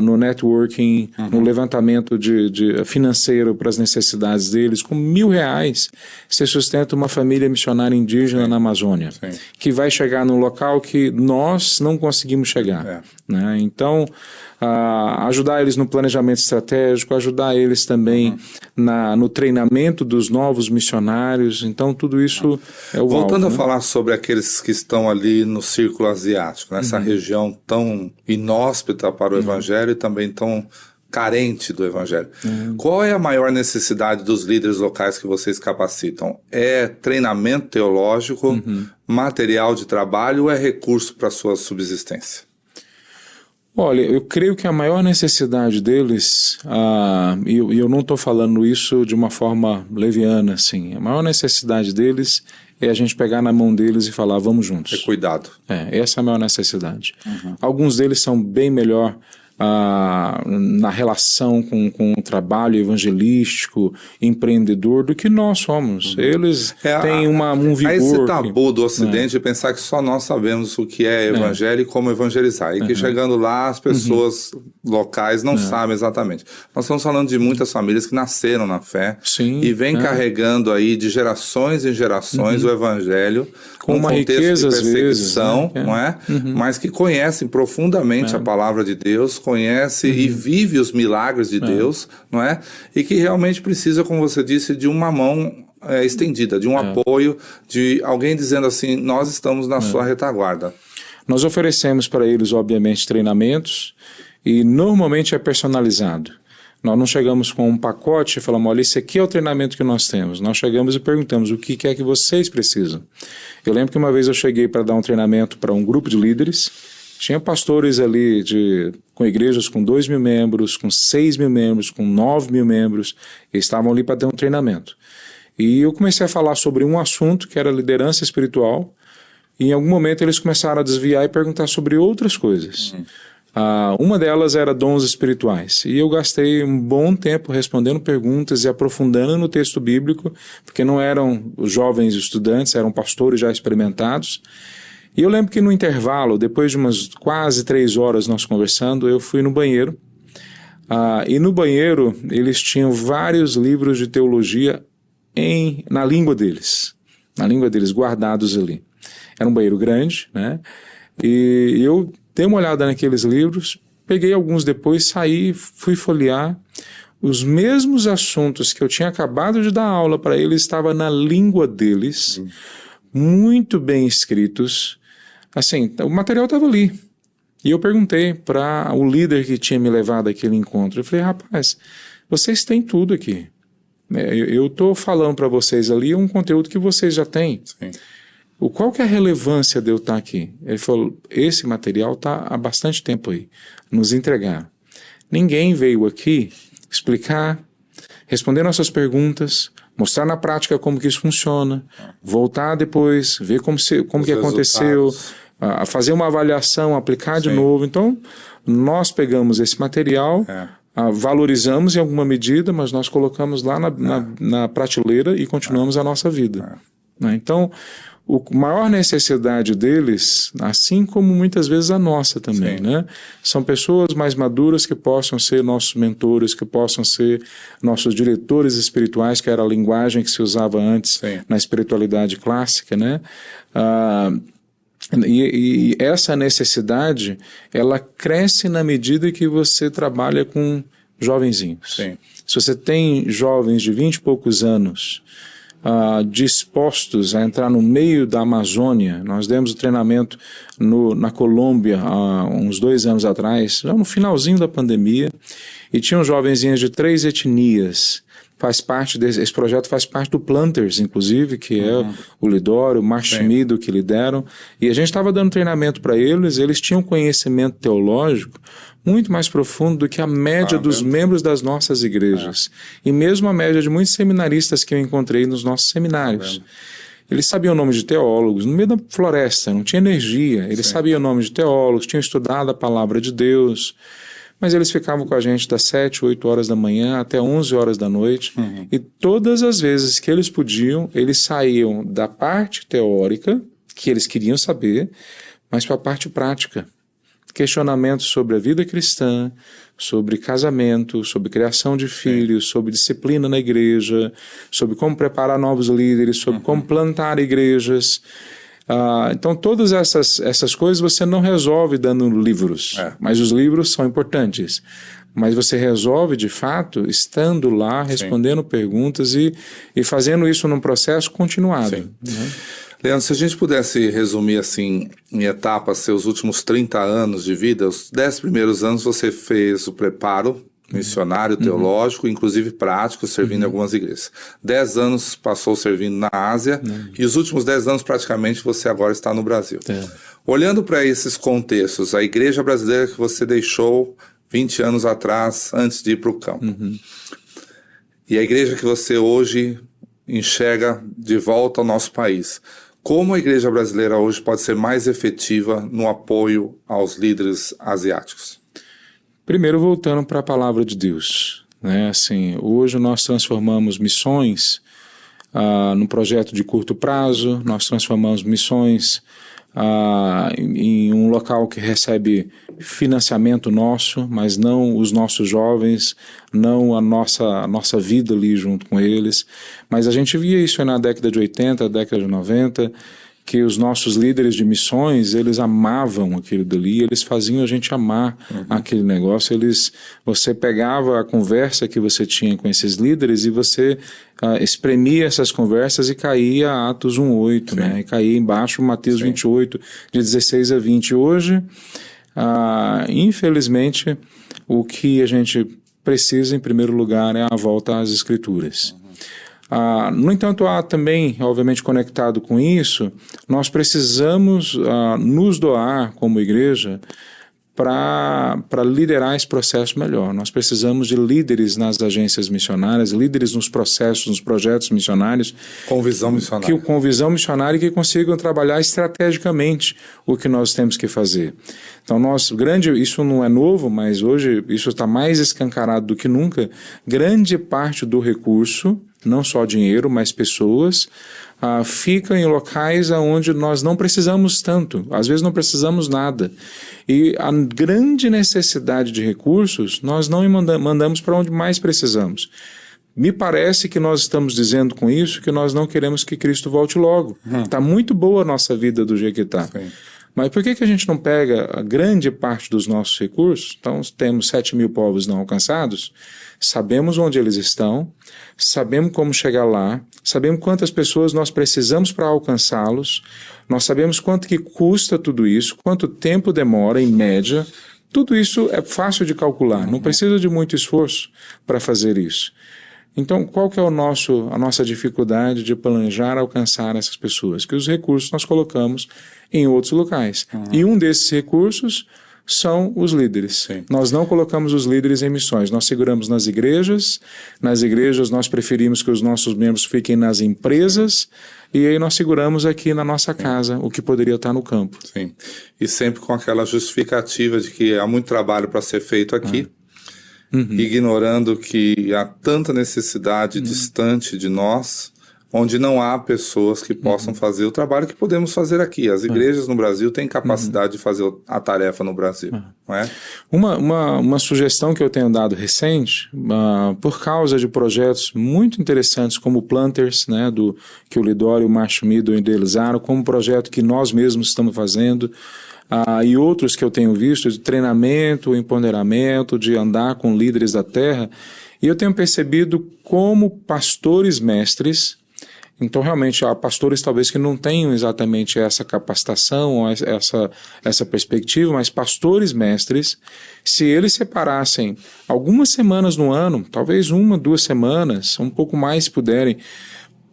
no networking, no levantamento de financeiro para as necessidades deles. Com R$1.000 você sustenta uma família missionária indígena na Amazônia, que vai chegar num local que nós não conseguimos chegar. Né? Então, ajudar eles no planejamento estratégico, ajudar eles também no treinamento dos novos missionários. Então, tudo isso é o Voltando alvo, a falar sobre aqueles que estão ali no círculo asiático, nessa região tão inóspita para o Evangelho e também tão carente do Evangelho. Qual é a maior necessidade dos líderes locais que vocês capacitam? É treinamento teológico, material de trabalho ou é recurso para a sua subsistência? Olha, eu creio que a maior necessidade deles, e eu não estou falando isso de uma forma leviana, assim, a maior necessidade deles é a gente pegar na mão deles e falar, vamos juntos. É cuidado. Essa é a maior necessidade. Alguns deles são bem melhor na relação com o trabalho evangelístico, empreendedor, do que nós somos. Eles têm um vigor. Esse tabu do Ocidente de pensar que só nós sabemos o que é evangelho e como evangelizar. E que chegando lá, as pessoas locais não sabem exatamente. Nós estamos falando de muitas famílias que nasceram na fé e vêm carregando aí de gerações em gerações o evangelho com uma riqueza, de perseguição, às vezes, não é? Mas que conhecem profundamente a palavra de Deus, conhece e vive os milagres de Deus, não é? E que realmente precisa, como você disse, de uma mão estendida, de um apoio, de alguém dizendo assim, nós estamos na sua retaguarda. Nós oferecemos para eles, obviamente, treinamentos e normalmente é personalizado. Nós não chegamos com um pacote e falamos, olha, esse aqui é o treinamento que nós temos. Nós chegamos e perguntamos o que é que vocês precisam. Eu lembro que uma vez eu cheguei para dar um treinamento para um grupo de líderes. Tinha pastores ali com igrejas com 2.000 membros, com 6.000 membros, com 9.000 membros. Eles estavam ali para ter um treinamento. E eu comecei a falar sobre um assunto que era liderança espiritual. E em algum momento eles começaram a desviar e perguntar sobre outras coisas. Uma delas era dons espirituais. E eu gastei um bom tempo respondendo perguntas e aprofundando no texto bíblico, porque não eram os jovens estudantes, eram pastores já experimentados. E eu lembro que no intervalo, depois de umas quase 3 horas nós conversando, eu fui no banheiro. E no banheiro eles tinham vários livros de teologia na língua deles, guardados ali. Era um banheiro grande, né? E eu dei uma olhada naqueles livros, peguei alguns depois, saí, fui folhear. Os mesmos assuntos que eu tinha acabado de dar aula para eles estavam na língua deles, muito bem escritos. Assim, o material estava ali. E eu perguntei para o líder que tinha me levado àquele encontro. Eu falei, rapaz, vocês têm tudo aqui. Eu estou falando para vocês ali um conteúdo que vocês já têm. Sim. Qual que é a relevância de eu estar aqui? Ele falou, esse material está há bastante tempo aí, nos entregar. Ninguém veio aqui explicar, responder nossas perguntas, mostrar na prática como que isso funciona, voltar depois, ver como que aconteceu, fazer uma avaliação, aplicar de novo. Então, nós pegamos esse material, valorizamos em alguma medida, mas nós colocamos lá na prateleira e continuamos a nossa vida. Então, a maior necessidade deles, assim como muitas vezes a nossa também, né? São pessoas mais maduras que possam ser nossos mentores, que possam ser nossos diretores espirituais, que era a linguagem que se usava antes na espiritualidade clássica, né? E essa necessidade, ela cresce na medida que você trabalha com jovenzinhos. Sim. Se você tem jovens de 20 e poucos anos dispostos a entrar no meio da Amazônia, nós demos o treinamento na Colômbia há uns 2 anos atrás, já no finalzinho da pandemia, e tinham jovenzinhos de 3 etnias. Esse projeto faz parte do Planters, inclusive, que é o Lidório, o Marchimido que lideram. E a gente estava dando treinamento para eles tinham conhecimento teológico muito mais profundo do que a média dos membros das nossas igrejas. E mesmo a média de muitos seminaristas que eu encontrei nos nossos seminários. Eles sabiam o nome de teólogos, no meio da floresta, não tinha energia. Eles sabiam o nome de teólogos, tinham estudado a palavra de Deus. Mas eles ficavam com a gente das 7, 8 horas da manhã até 11 horas da noite. E todas as vezes que eles podiam, eles saíam da parte teórica, que eles queriam saber, mas para a parte prática. Questionamentos sobre a vida cristã, sobre casamento, sobre criação de filhos, sobre disciplina na igreja, sobre como preparar novos líderes, sobre como plantar igrejas. Então todas essas coisas você não resolve dando livros, mas os livros são importantes. Mas você resolve de fato estando lá, respondendo perguntas e fazendo isso num processo continuado. Né? Leandro, se a gente pudesse resumir assim em etapas seus últimos 30 anos de vida, os 10 primeiros anos você fez o preparo missionário, teológico, inclusive prático, servindo em algumas igrejas. 10 anos passou servindo na Ásia e os últimos 10 anos praticamente você agora está no Brasil. Olhando para esses contextos, a igreja brasileira que você deixou 20 anos atrás, antes de ir para o campo, e a igreja que você hoje enxerga de volta ao nosso país, como a igreja brasileira hoje pode ser mais efetiva no apoio aos líderes asiáticos? Primeiro, voltando para a palavra de Deus, né? Assim, hoje nós transformamos missões num projeto de curto prazo, nós transformamos missões em um local que recebe financiamento nosso, mas não os nossos jovens, não a nossa vida ali junto com eles. Mas a gente via isso aí na década de 80, década de 90, que os nossos líderes de missões, eles amavam aquilo dali, eles faziam a gente amar aquele negócio. Você pegava a conversa que você tinha com esses líderes e você espremia essas conversas e caía a Atos 1:8, né? E caía embaixo Mateus 28, de 16 a 20. Hoje, infelizmente, o que a gente precisa, em primeiro lugar, é a volta às Escrituras. No entanto, há também, obviamente conectado com isso, nós precisamos nos doar como igreja para liderar esse processo melhor. Nós precisamos de líderes nas agências missionárias, líderes nos processos, nos projetos missionários. Com visão missionária. Com visão missionária e que consigam trabalhar estrategicamente o que nós temos que fazer. Então, isso não é novo, mas hoje isso está mais escancarado do que nunca. Grande parte do recurso, não só dinheiro, mas pessoas, ficam em locais onde nós não precisamos tanto, às vezes não precisamos nada. E a grande necessidade de recursos, nós não mandamos para onde mais precisamos. Me parece que nós estamos dizendo com isso que nós não queremos que Cristo volte logo. Está muito boa a nossa vida do jeito que está. Mas por que a gente não pega a grande parte dos nossos recursos? Então, temos 7.000 povos não alcançados, sabemos onde eles estão, sabemos como chegar lá, sabemos quantas pessoas nós precisamos para alcançá-los, nós sabemos quanto que custa tudo isso, quanto tempo demora, em média. Tudo isso é fácil de calcular, não precisa de muito esforço para fazer isso. Então, qual que é a nossa dificuldade de planejar alcançar essas pessoas? Que os recursos nós colocamos em outros locais. E um desses recursos são os líderes. Nós não colocamos os líderes em missões, nós seguramos nas igrejas nós preferimos que os nossos membros fiquem nas empresas, e aí nós seguramos aqui na nossa casa, o que poderia estar no campo. Sim, e sempre com aquela justificativa de que há muito trabalho para ser feito aqui, ignorando que há tanta necessidade distante de nós, onde não há pessoas que possam fazer o trabalho que podemos fazer aqui. As igrejas no Brasil têm capacidade de fazer a tarefa no Brasil, não é? Uma sugestão que eu tenho dado recente, por causa de projetos muito interessantes como o Planters, né, que o Lidório e o Márcio Middle idealizaram, como um projeto que nós mesmos estamos fazendo, e outros que eu tenho visto, de treinamento, empoderamento, de andar com líderes da terra, e eu tenho percebido como pastores mestres. Então, realmente, há pastores talvez que não tenham exatamente essa capacitação, essa perspectiva, mas pastores mestres, se eles separassem algumas semanas no ano, talvez 1, 2 semanas, um pouco mais se puderem,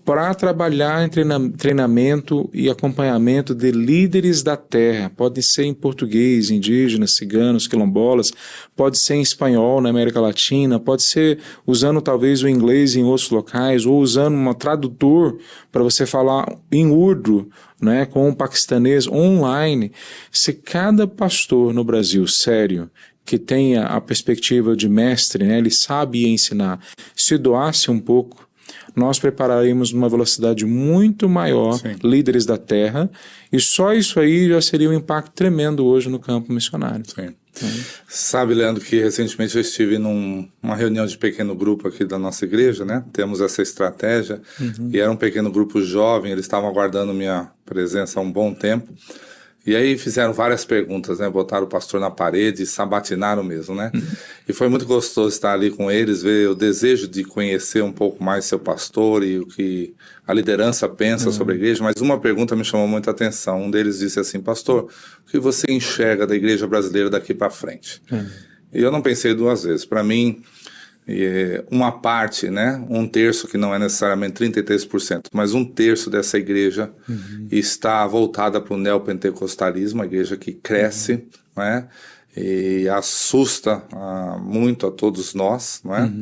para trabalhar em treinamento e acompanhamento de líderes da terra. Pode ser em português, indígenas, ciganos, quilombolas, pode ser em espanhol na América Latina, pode ser usando talvez o inglês em outros locais, ou usando um tradutor para você falar em urdu, né, com um paquistanês online. Se cada pastor no Brasil, sério, que tenha a perspectiva de mestre, né, ele sabe ensinar, se doasse um pouco, nós prepararemos numa velocidade muito maior líderes da terra, e só isso aí já seria um impacto tremendo hoje no campo missionário. Sim. Sabe, Leandro, que recentemente eu estive numa reunião de pequeno grupo aqui da nossa igreja, né? Temos essa estratégia, e era um pequeno grupo jovem, eles estavam aguardando minha presença há um bom tempo. E aí fizeram várias perguntas, né? Botaram o pastor na parede e sabatinaram mesmo, né? E foi muito gostoso estar ali com eles, ver o desejo de conhecer um pouco mais seu pastor e o que a liderança pensa sobre a igreja. Mas uma pergunta me chamou muita atenção. Um deles disse assim: pastor, o que você enxerga da igreja brasileira daqui para frente? E eu não pensei 2 vezes. Para mim, uma parte, né, 1/3, que não é necessariamente 33%, mas 1/3 dessa igreja está voltada para o neopentecostalismo, a igreja que cresce, né, e assusta muito a todos nós, né?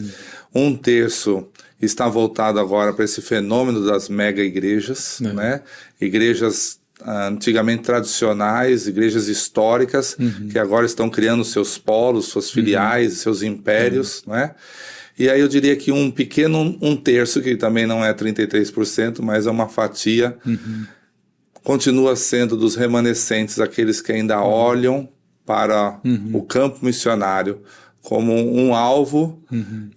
1/3 está voltado agora para esse fenômeno das mega igrejas, né, igrejas antigamente tradicionais, igrejas históricas, que agora estão criando seus polos, suas filiais, seus impérios, né? E aí eu diria que um pequeno 1/3, que também não é 33%, mas é uma fatia, continua sendo dos remanescentes, aqueles que ainda olham para o campo missionário como um alvo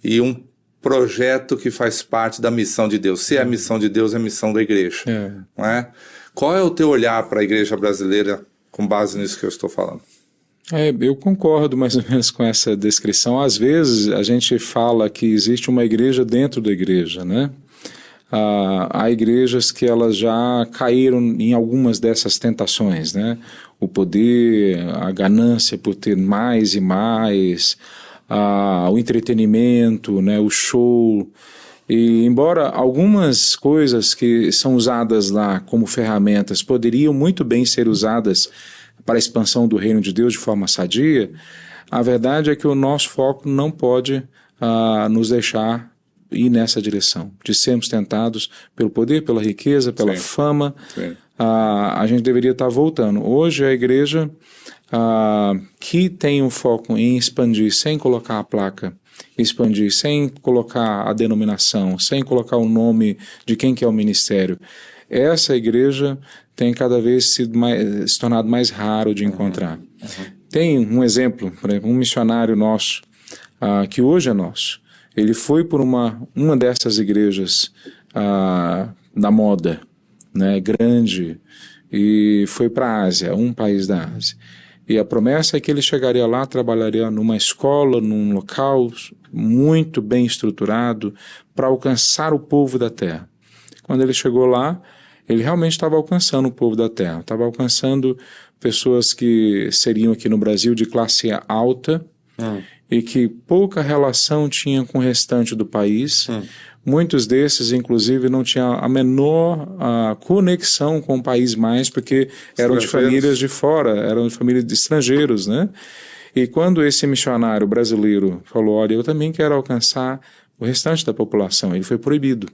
e um projeto que faz parte da missão de Deus. Se é a missão de Deus, é a missão da igreja, não é? Qual é o teu olhar para a igreja brasileira com base nisso que eu estou falando? Eu concordo mais ou menos com essa descrição. Às vezes a gente fala que existe uma igreja dentro da igreja, né? Há igrejas que elas já caíram em algumas dessas tentações, né? O poder, a ganância por ter mais e mais, o entretenimento, né? O show. E embora algumas coisas que são usadas lá como ferramentas poderiam muito bem ser usadas para a expansão do reino de Deus de forma sadia, a verdade é que o nosso foco não pode nos deixar ir nessa direção, de sermos tentados pelo poder, pela riqueza, pela fama. A gente deveria estar voltando. Hoje a igreja que tem um foco em expandir sem colocar a placa, expandir sem colocar a denominação, sem colocar o nome de quem que é o ministério, essa igreja tem cada vez se tornado mais raro de encontrar. Tem um exemplo, por exemplo, um missionário nosso, que hoje é nosso, ele foi por uma dessas igrejas da moda, né, grande, e foi para a Ásia, um país da Ásia. E a promessa é que ele chegaria lá, trabalharia numa escola, num local muito bem estruturado para alcançar o povo da terra. Quando ele chegou lá, ele realmente estava alcançando o povo da terra, estava alcançando pessoas que seriam aqui no Brasil de classe alta e que pouca relação tinham com o restante do país. Muitos desses, inclusive, não tinham a menor conexão com o país mais, porque eram de famílias de fora, eram de famílias de estrangeiros, né? E quando esse missionário brasileiro falou, olha, eu também quero alcançar o restante da população, ele foi proibido.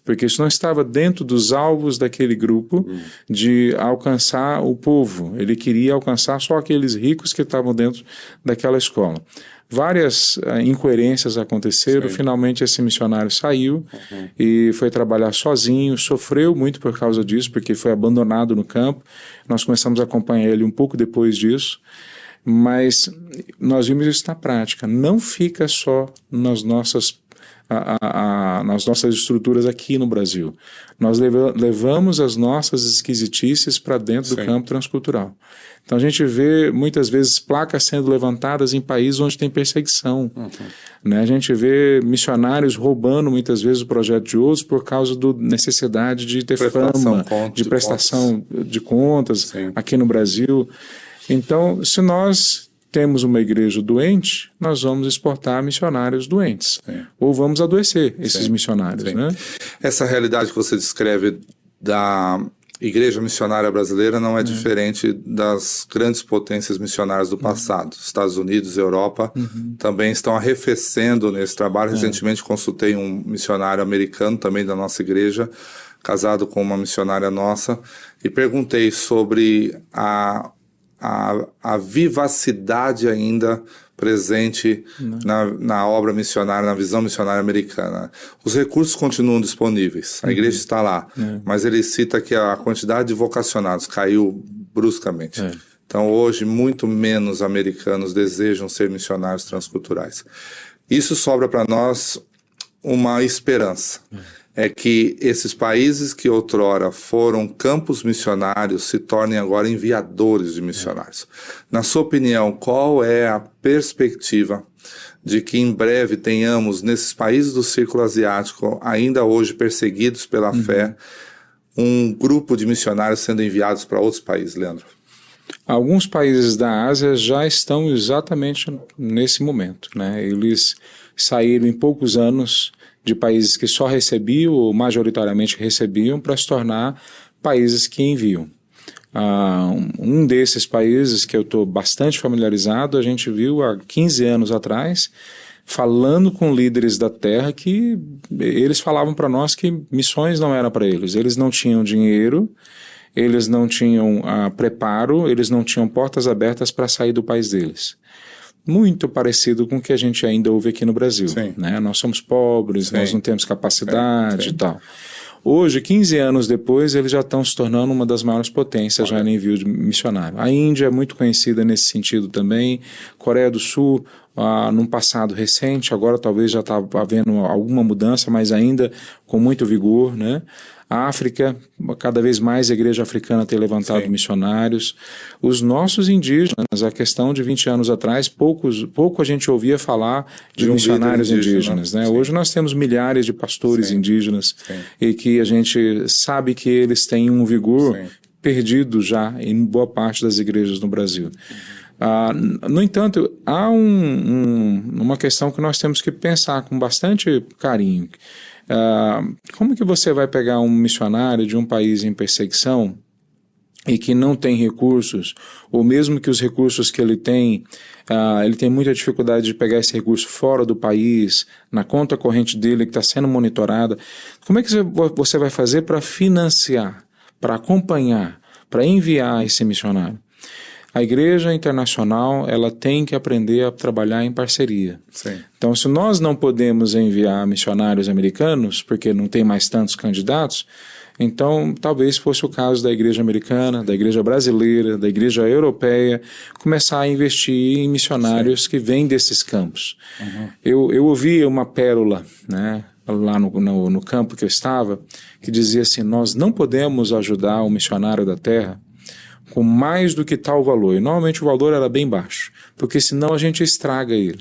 Porque isso não estava dentro dos alvos daquele grupo de alcançar o povo. Ele queria alcançar só aqueles ricos que estavam dentro daquela escola. várias incoerências aconteceram. Sim. Finalmente esse missionário saiu e foi trabalhar sozinho, sofreu muito por causa disso, porque foi abandonado no campo. Nós começamos a acompanhar ele um pouco depois disso, mas nós vimos isso na prática. Não fica só nas nossas estruturas aqui no Brasil. Nós levamos as nossas esquisitices para dentro do campo transcultural. Então a gente vê muitas vezes placas sendo levantadas em países onde tem perseguição. Né? A gente vê missionários roubando muitas vezes o projeto de outros por causa da necessidade de ter fama, de prestação de contas aqui no Brasil. Então, se nós temos uma igreja doente, nós vamos exportar missionários doentes. Ou vamos adoecer esses missionários. Né? Essa realidade que você descreve da igreja missionária brasileira não é diferente das grandes potências missionárias do passado. Estados Unidos e Europa também estão arrefecendo nesse trabalho. Recentemente consultei um missionário americano também da nossa igreja, casado com uma missionária nossa, e perguntei sobre a vivacidade ainda presente na obra missionária, na visão missionária americana. Os recursos continuam disponíveis, a igreja está lá, mas ele cita que a quantidade de vocacionados caiu bruscamente. Então hoje muito menos americanos desejam ser missionários transculturais. Isso sobra para nós uma esperança. É que esses países que outrora foram campos missionários se tornem agora enviadores de missionários. Na sua opinião, qual é a perspectiva de que em breve tenhamos nesses países do Círculo Asiático, ainda hoje perseguidos pela fé, um grupo de missionários sendo enviados para outros países, Leandro? Alguns países da Ásia já estão exatamente nesse momento, né? Eles saíram em poucos anos de países que só recebiam ou majoritariamente recebiam para se tornar países que enviam. Um desses países que eu estou bastante familiarizado, a gente viu há 15 anos atrás, falando com líderes da terra que eles falavam para nós que missões não eram para eles. Eles não tinham dinheiro, eles não tinham preparo, eles não tinham portas abertas para sair do país deles. Muito parecido com o que a gente ainda ouve aqui no Brasil. Né? Nós somos pobres, nós não temos capacidade e tal. Hoje, 15 anos depois, eles já estão se tornando uma das maiores potências já no envio de missionário. A Índia é muito conhecida nesse sentido também, Coreia do Sul, num passado recente, agora talvez já está havendo alguma mudança, mas ainda com muito vigor, né? A África, cada vez mais a igreja africana tem levantado missionários. Os nossos indígenas, a questão de 20 anos atrás, pouco a gente ouvia falar de missionários indígenas. Né? Hoje nós temos milhares de pastores indígenas e que a gente sabe que eles têm um vigor perdido já em boa parte das igrejas no Brasil. No entanto, há uma questão que nós temos que pensar com bastante carinho. Como que você vai pegar um missionário de um país em perseguição e que não tem recursos, ou mesmo que os recursos que ele tem muita dificuldade de pegar esse recurso fora do país, na conta corrente dele que está sendo monitorada, como é que você vai fazer para financiar, para acompanhar, para enviar esse missionário? A igreja internacional, ela tem que aprender a trabalhar em parceria. Então, se nós não podemos enviar missionários americanos, porque não tem mais tantos candidatos, então talvez fosse o caso da igreja americana, da igreja brasileira, da igreja europeia, começar a investir em missionários que vêm desses campos. Eu ouvi uma pérola, né, lá no campo que eu estava, que dizia assim: nós não podemos ajudar o missionário da terra com mais do que tal valor. E normalmente o valor era bem baixo, porque senão a gente estraga ele.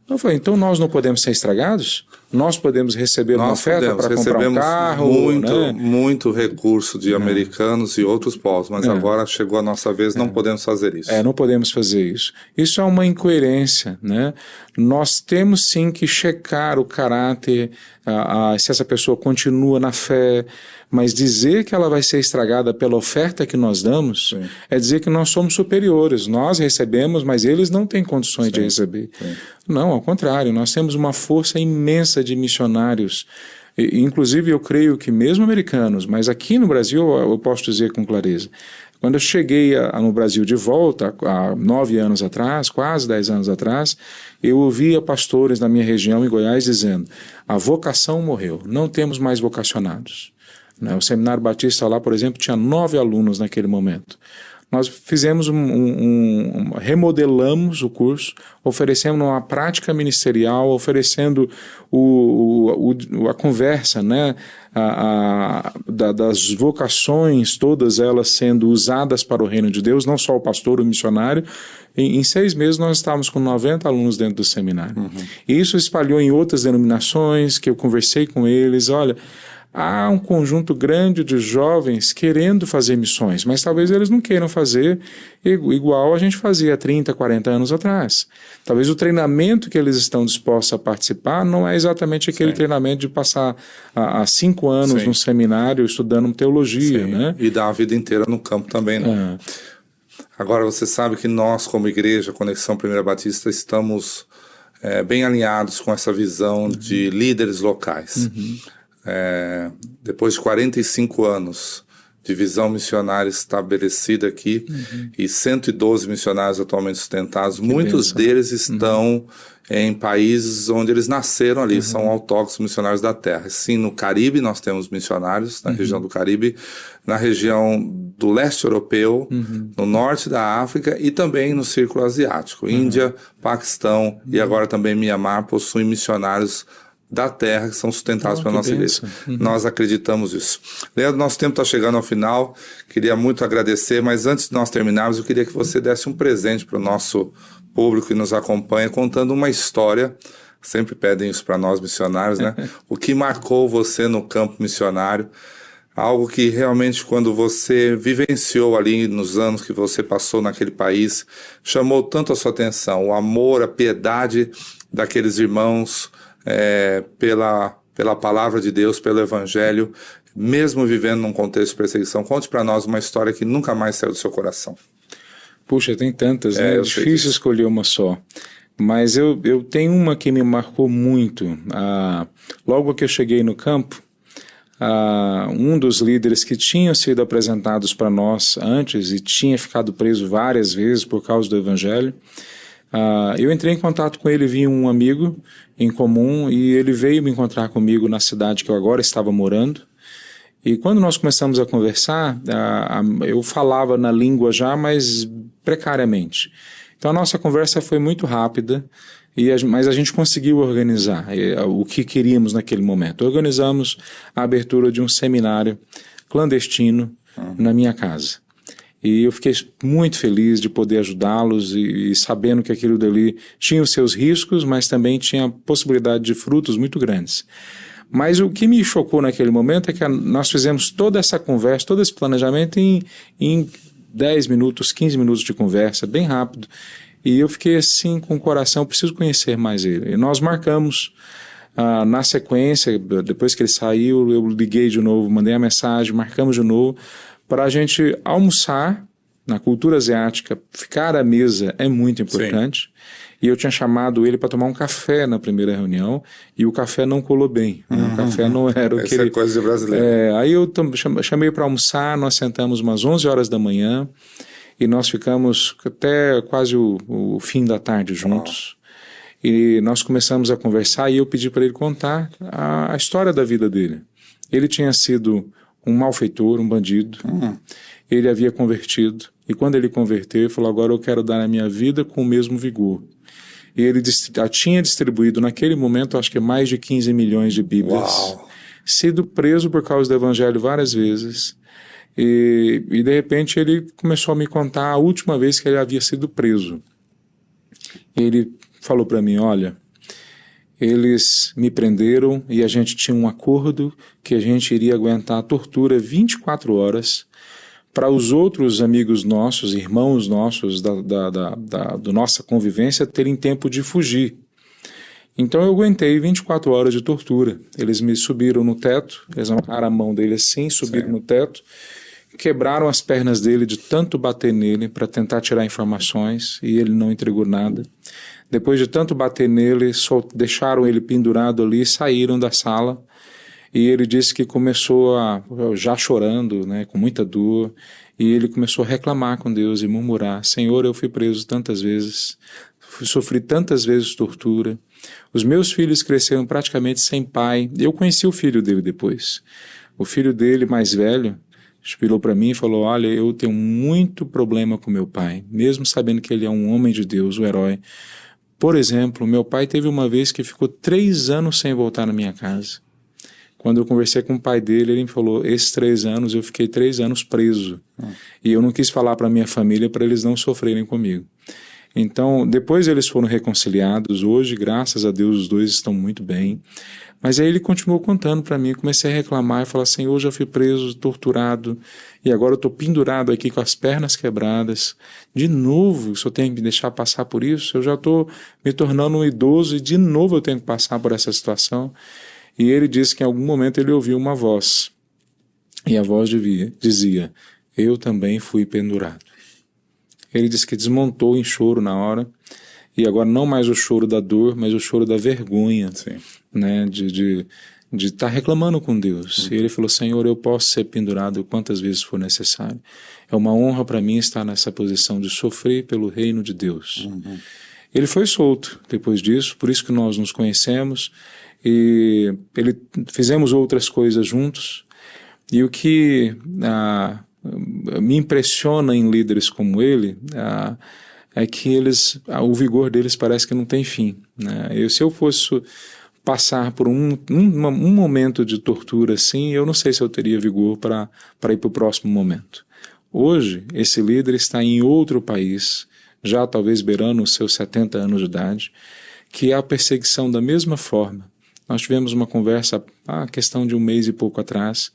Eu falei, então nós não podemos ser estragados? Nós podemos receber uma oferta para comprar um carro? Muito recurso de americanos e outros povos, mas agora chegou a nossa vez, não podemos fazer isso. Não podemos fazer isso. Isso é uma incoerência, né? Nós temos sim que checar o caráter, se essa pessoa continua na fé, mas dizer que ela vai ser estragada pela oferta que nós damos é dizer que nós somos superiores. Nós recebemos, mas eles não têm condições de receber. Não, ao contrário, nós temos uma força imensa de missionários. Inclusive, eu creio que mesmo americanos, mas aqui no Brasil eu posso dizer com clareza, Quando eu cheguei no Brasil de volta, há 9 anos atrás, quase 10 anos atrás, eu ouvia pastores na minha região, em Goiás, dizendo: a vocação morreu, não temos mais vocacionados. O Seminário Batista lá, por exemplo, tinha 9 alunos naquele momento. Nós fizemos remodelamos o curso, oferecemos uma prática ministerial, oferecendo a conversa, né? Das vocações, todas elas sendo usadas para o reino de Deus, não só o pastor, o missionário. Em 6 meses nós estávamos com 90 alunos dentro do seminário. Uhum. E isso espalhou em outras denominações, que eu conversei com eles. Olha, há um conjunto grande de jovens querendo fazer missões, mas talvez eles não queiram fazer igual a gente fazia há 30, 40 anos atrás. Talvez o treinamento que eles estão dispostos a participar não é exatamente aquele treinamento de passar há 5 anos num seminário estudando teologia. Né? E dar a vida inteira no campo também. Né? Agora, você sabe que nós, como igreja, Conexão Primeira Batista, estamos bem alinhados com essa visão de líderes locais. Uhum. Depois de 45 anos de visão missionária estabelecida aqui, e 112 missionários atualmente sustentados, muitos deles estão em países onde eles nasceram ali, são autóctonos missionários da terra. Sim, no Caribe nós temos missionários, na região do Caribe, na região do leste europeu, no norte da África e também no círculo asiático. Índia, Paquistão e agora também Mianmar possuem missionários da terra que são sustentados pela nossa igreja. Nós acreditamos nisso. Leandro, nosso tempo está chegando ao final, queria muito agradecer, mas antes de nós terminarmos, eu queria que você desse um presente para o nosso público que nos acompanha, contando uma história, sempre pedem isso para nós missionários, né? O que marcou você no campo missionário, algo que realmente quando você vivenciou ali nos anos que você passou naquele país, chamou tanto a sua atenção, o amor, a piedade daqueles irmãos, pela palavra de Deus, pelo Evangelho, mesmo vivendo num contexto de perseguição. Conte para nós uma história que nunca mais saiu do seu coração. Puxa, tem tantas, né? É difícil escolher uma só. Mas eu tenho uma que me marcou muito. Logo que eu cheguei no campo, um dos líderes que tinham sido apresentados para nós antes e tinha ficado preso várias vezes por causa do Evangelho, eu entrei em contato com ele via um amigo em comum e ele veio me encontrar comigo na cidade que eu agora estava morando. E quando nós começamos a conversar, eu falava na língua já, mas precariamente. Então a nossa conversa foi muito rápida, mas a gente conseguiu organizar o que queríamos naquele momento. Organizamos a abertura de um seminário clandestino na minha casa. E eu fiquei muito feliz de poder ajudá-los e sabendo que aquilo dali tinha os seus riscos, mas também tinha a possibilidade de frutos muito grandes. Mas o que me chocou naquele momento é que nós fizemos toda essa conversa, todo esse planejamento em 10 minutos, 15 minutos de conversa, bem rápido. E eu fiquei assim com o coração, preciso conhecer mais ele. E nós marcamos, na sequência, depois que ele saiu, eu liguei de novo, mandei a mensagem, marcamos de novo, para a gente almoçar. Na cultura asiática, ficar à mesa é muito importante. Sim. E eu tinha chamado ele para tomar um café na primeira reunião e o café não colou bem. O café não era o que ele... Essa é coisa de brasileiro. Aí eu chamei para almoçar, nós sentamos umas 11 horas da manhã e nós ficamos até quase o fim da tarde juntos. E nós começamos a conversar e eu pedi para ele contar a história da vida dele. Ele tinha sido um malfeitor, um bandido. Ele havia convertido. E quando ele converteu, ele falou: agora eu quero dar a minha vida com o mesmo vigor. E ele tinha distribuído naquele momento, acho que mais de 15 milhões de Bíblias. Uau. Sido preso por causa do Evangelho várias vezes. E de repente ele começou a me contar a última vez que ele havia sido preso. Ele falou para mim: olha, eles me prenderam e a gente tinha um acordo que a gente iria aguentar a tortura 24 horas para os outros amigos nossos, irmãos nossos da nossa convivência terem tempo de fugir. Então eu aguentei 24 horas de tortura. Eles me subiram no teto, eles amarraram a mão dele assim, subiram no teto, quebraram as pernas dele de tanto bater nele para tentar tirar informações e ele não entregou nada. Depois de tanto bater nele, deixaram ele pendurado ali e saíram da sala. E ele disse que começou já chorando, né, com muita dor, E ele começou a reclamar com Deus e murmurar: Senhor, eu fui preso tantas vezes, sofri tantas vezes tortura, os meus filhos cresceram praticamente sem pai. Eu conheci o filho dele depois. O filho dele, mais velho, virou para mim e falou: olha, eu tenho muito problema com meu pai, mesmo sabendo que ele é um homem de Deus, um herói. Por exemplo, meu pai teve uma vez que ficou 3 anos sem voltar na minha casa. Quando eu conversei com o pai dele, ele me falou: esses 3 anos eu fiquei 3 anos preso. E eu não quis falar para minha família para eles não sofrerem comigo. Então, depois eles foram reconciliados. Hoje, graças a Deus, os dois estão muito bem. Mas aí ele continuou contando para mim. Eu comecei a reclamar e falar: Senhor, eu já fui preso, torturado, e agora eu estou pendurado aqui com as pernas quebradas. De novo, o Senhor tem que me deixar passar por isso? Eu já estou me tornando um idoso e de novo eu tenho que passar por essa situação. E ele disse que em algum momento ele ouviu uma voz. E a voz dizia: eu também fui pendurado. Ele disse que desmontou em choro na hora, e agora não mais o choro da dor, mas o choro da vergonha, né, de estar reclamando com Deus. E ele falou: Senhor, eu posso ser pendurado quantas vezes for necessário. É uma honra para mim estar nessa posição de sofrer pelo reino de Deus. Ele foi solto depois disso, por isso que nós nos conhecemos, e fizemos outras coisas juntos. E o que me impressiona em líderes como ele é que o vigor deles parece que não tem fim, né? Se eu fosse passar por um momento de tortura assim, eu não sei se eu teria vigor para ir para o próximo momento. Hoje, esse líder está em outro país, já talvez beirando os seus 70 anos de idade, que há perseguição da mesma forma. Nós tivemos uma conversa há questão de 1 mês e pouco atrás.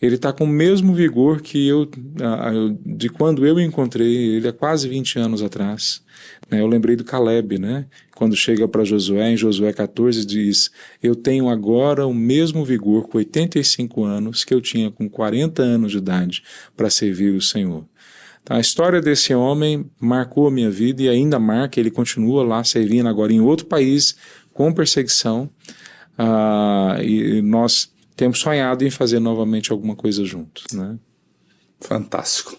Ele está com o mesmo vigor que de quando eu encontrei ele há quase 20 anos atrás. Eu lembrei do Caleb, né? Quando chega para Josué, em Josué 14, diz: eu tenho agora o mesmo vigor com 85 anos que eu tinha com 40 anos de idade para servir o Senhor. Então, a história desse homem marcou a minha vida e ainda marca. Ele continua lá servindo agora em outro país com perseguição, e nós temos sonhado em fazer novamente alguma coisa juntos, né? Fantástico.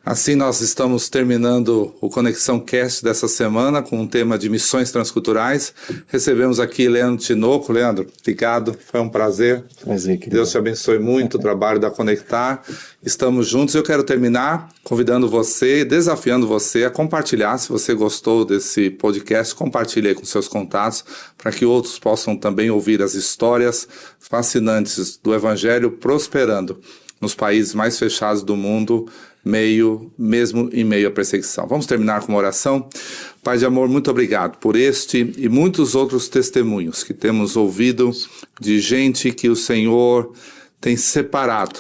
Assim nós estamos terminando o Conexão Cast dessa semana com um tema de missões transculturais. Recebemos aqui Leandro Tinoco. Leandro, obrigado, foi um prazer. Prazer, querido. Deus te abençoe muito o trabalho da Conectar. Estamos juntos. Eu quero terminar convidando você, desafiando você a compartilhar. Se você gostou desse podcast, compartilhe aí com seus contatos para que outros possam também ouvir as histórias fascinantes do Evangelho prosperando nos países mais fechados do mundo, mesmo em meio à perseguição. Vamos terminar com uma oração. Pai de amor, muito obrigado por este e muitos outros testemunhos que temos ouvido de gente que o Senhor tem separado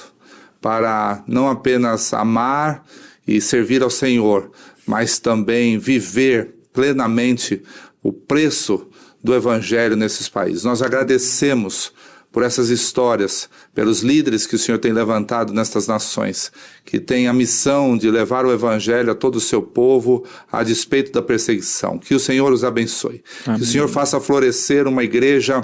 para não apenas amar e servir ao Senhor, mas também viver plenamente o preço do Evangelho nesses países. Nós agradecemos por essas histórias, pelos líderes que o Senhor tem levantado nestas nações, que têm a missão de levar o Evangelho a todo o seu povo, a despeito da perseguição. Que o Senhor os abençoe. Amém. Que o Senhor faça florescer uma igreja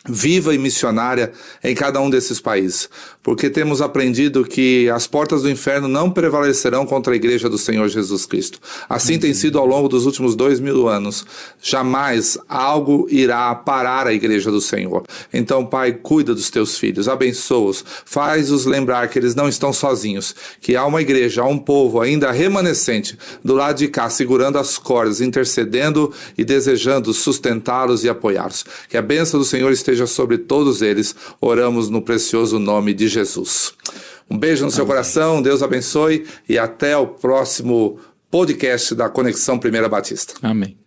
viva e missionária em cada um desses países, porque temos aprendido que as portas do inferno não prevalecerão contra a igreja do Senhor Jesus Cristo. Assim tem sido ao longo dos últimos 2000 anos. Jamais algo irá parar a igreja do Senhor. Então, Pai, cuida dos teus filhos, abençoa-os, faz-os lembrar que eles não estão sozinhos, que há uma igreja, há um povo ainda remanescente do lado de cá, segurando as cordas, intercedendo e desejando sustentá-los e apoiá-los. Que a bênção do Senhor esteja sobre todos eles. Oramos no precioso nome de Jesus. Um beijo no seu coração, Deus abençoe e até o próximo podcast da Conexão Primeira Batista. Amém.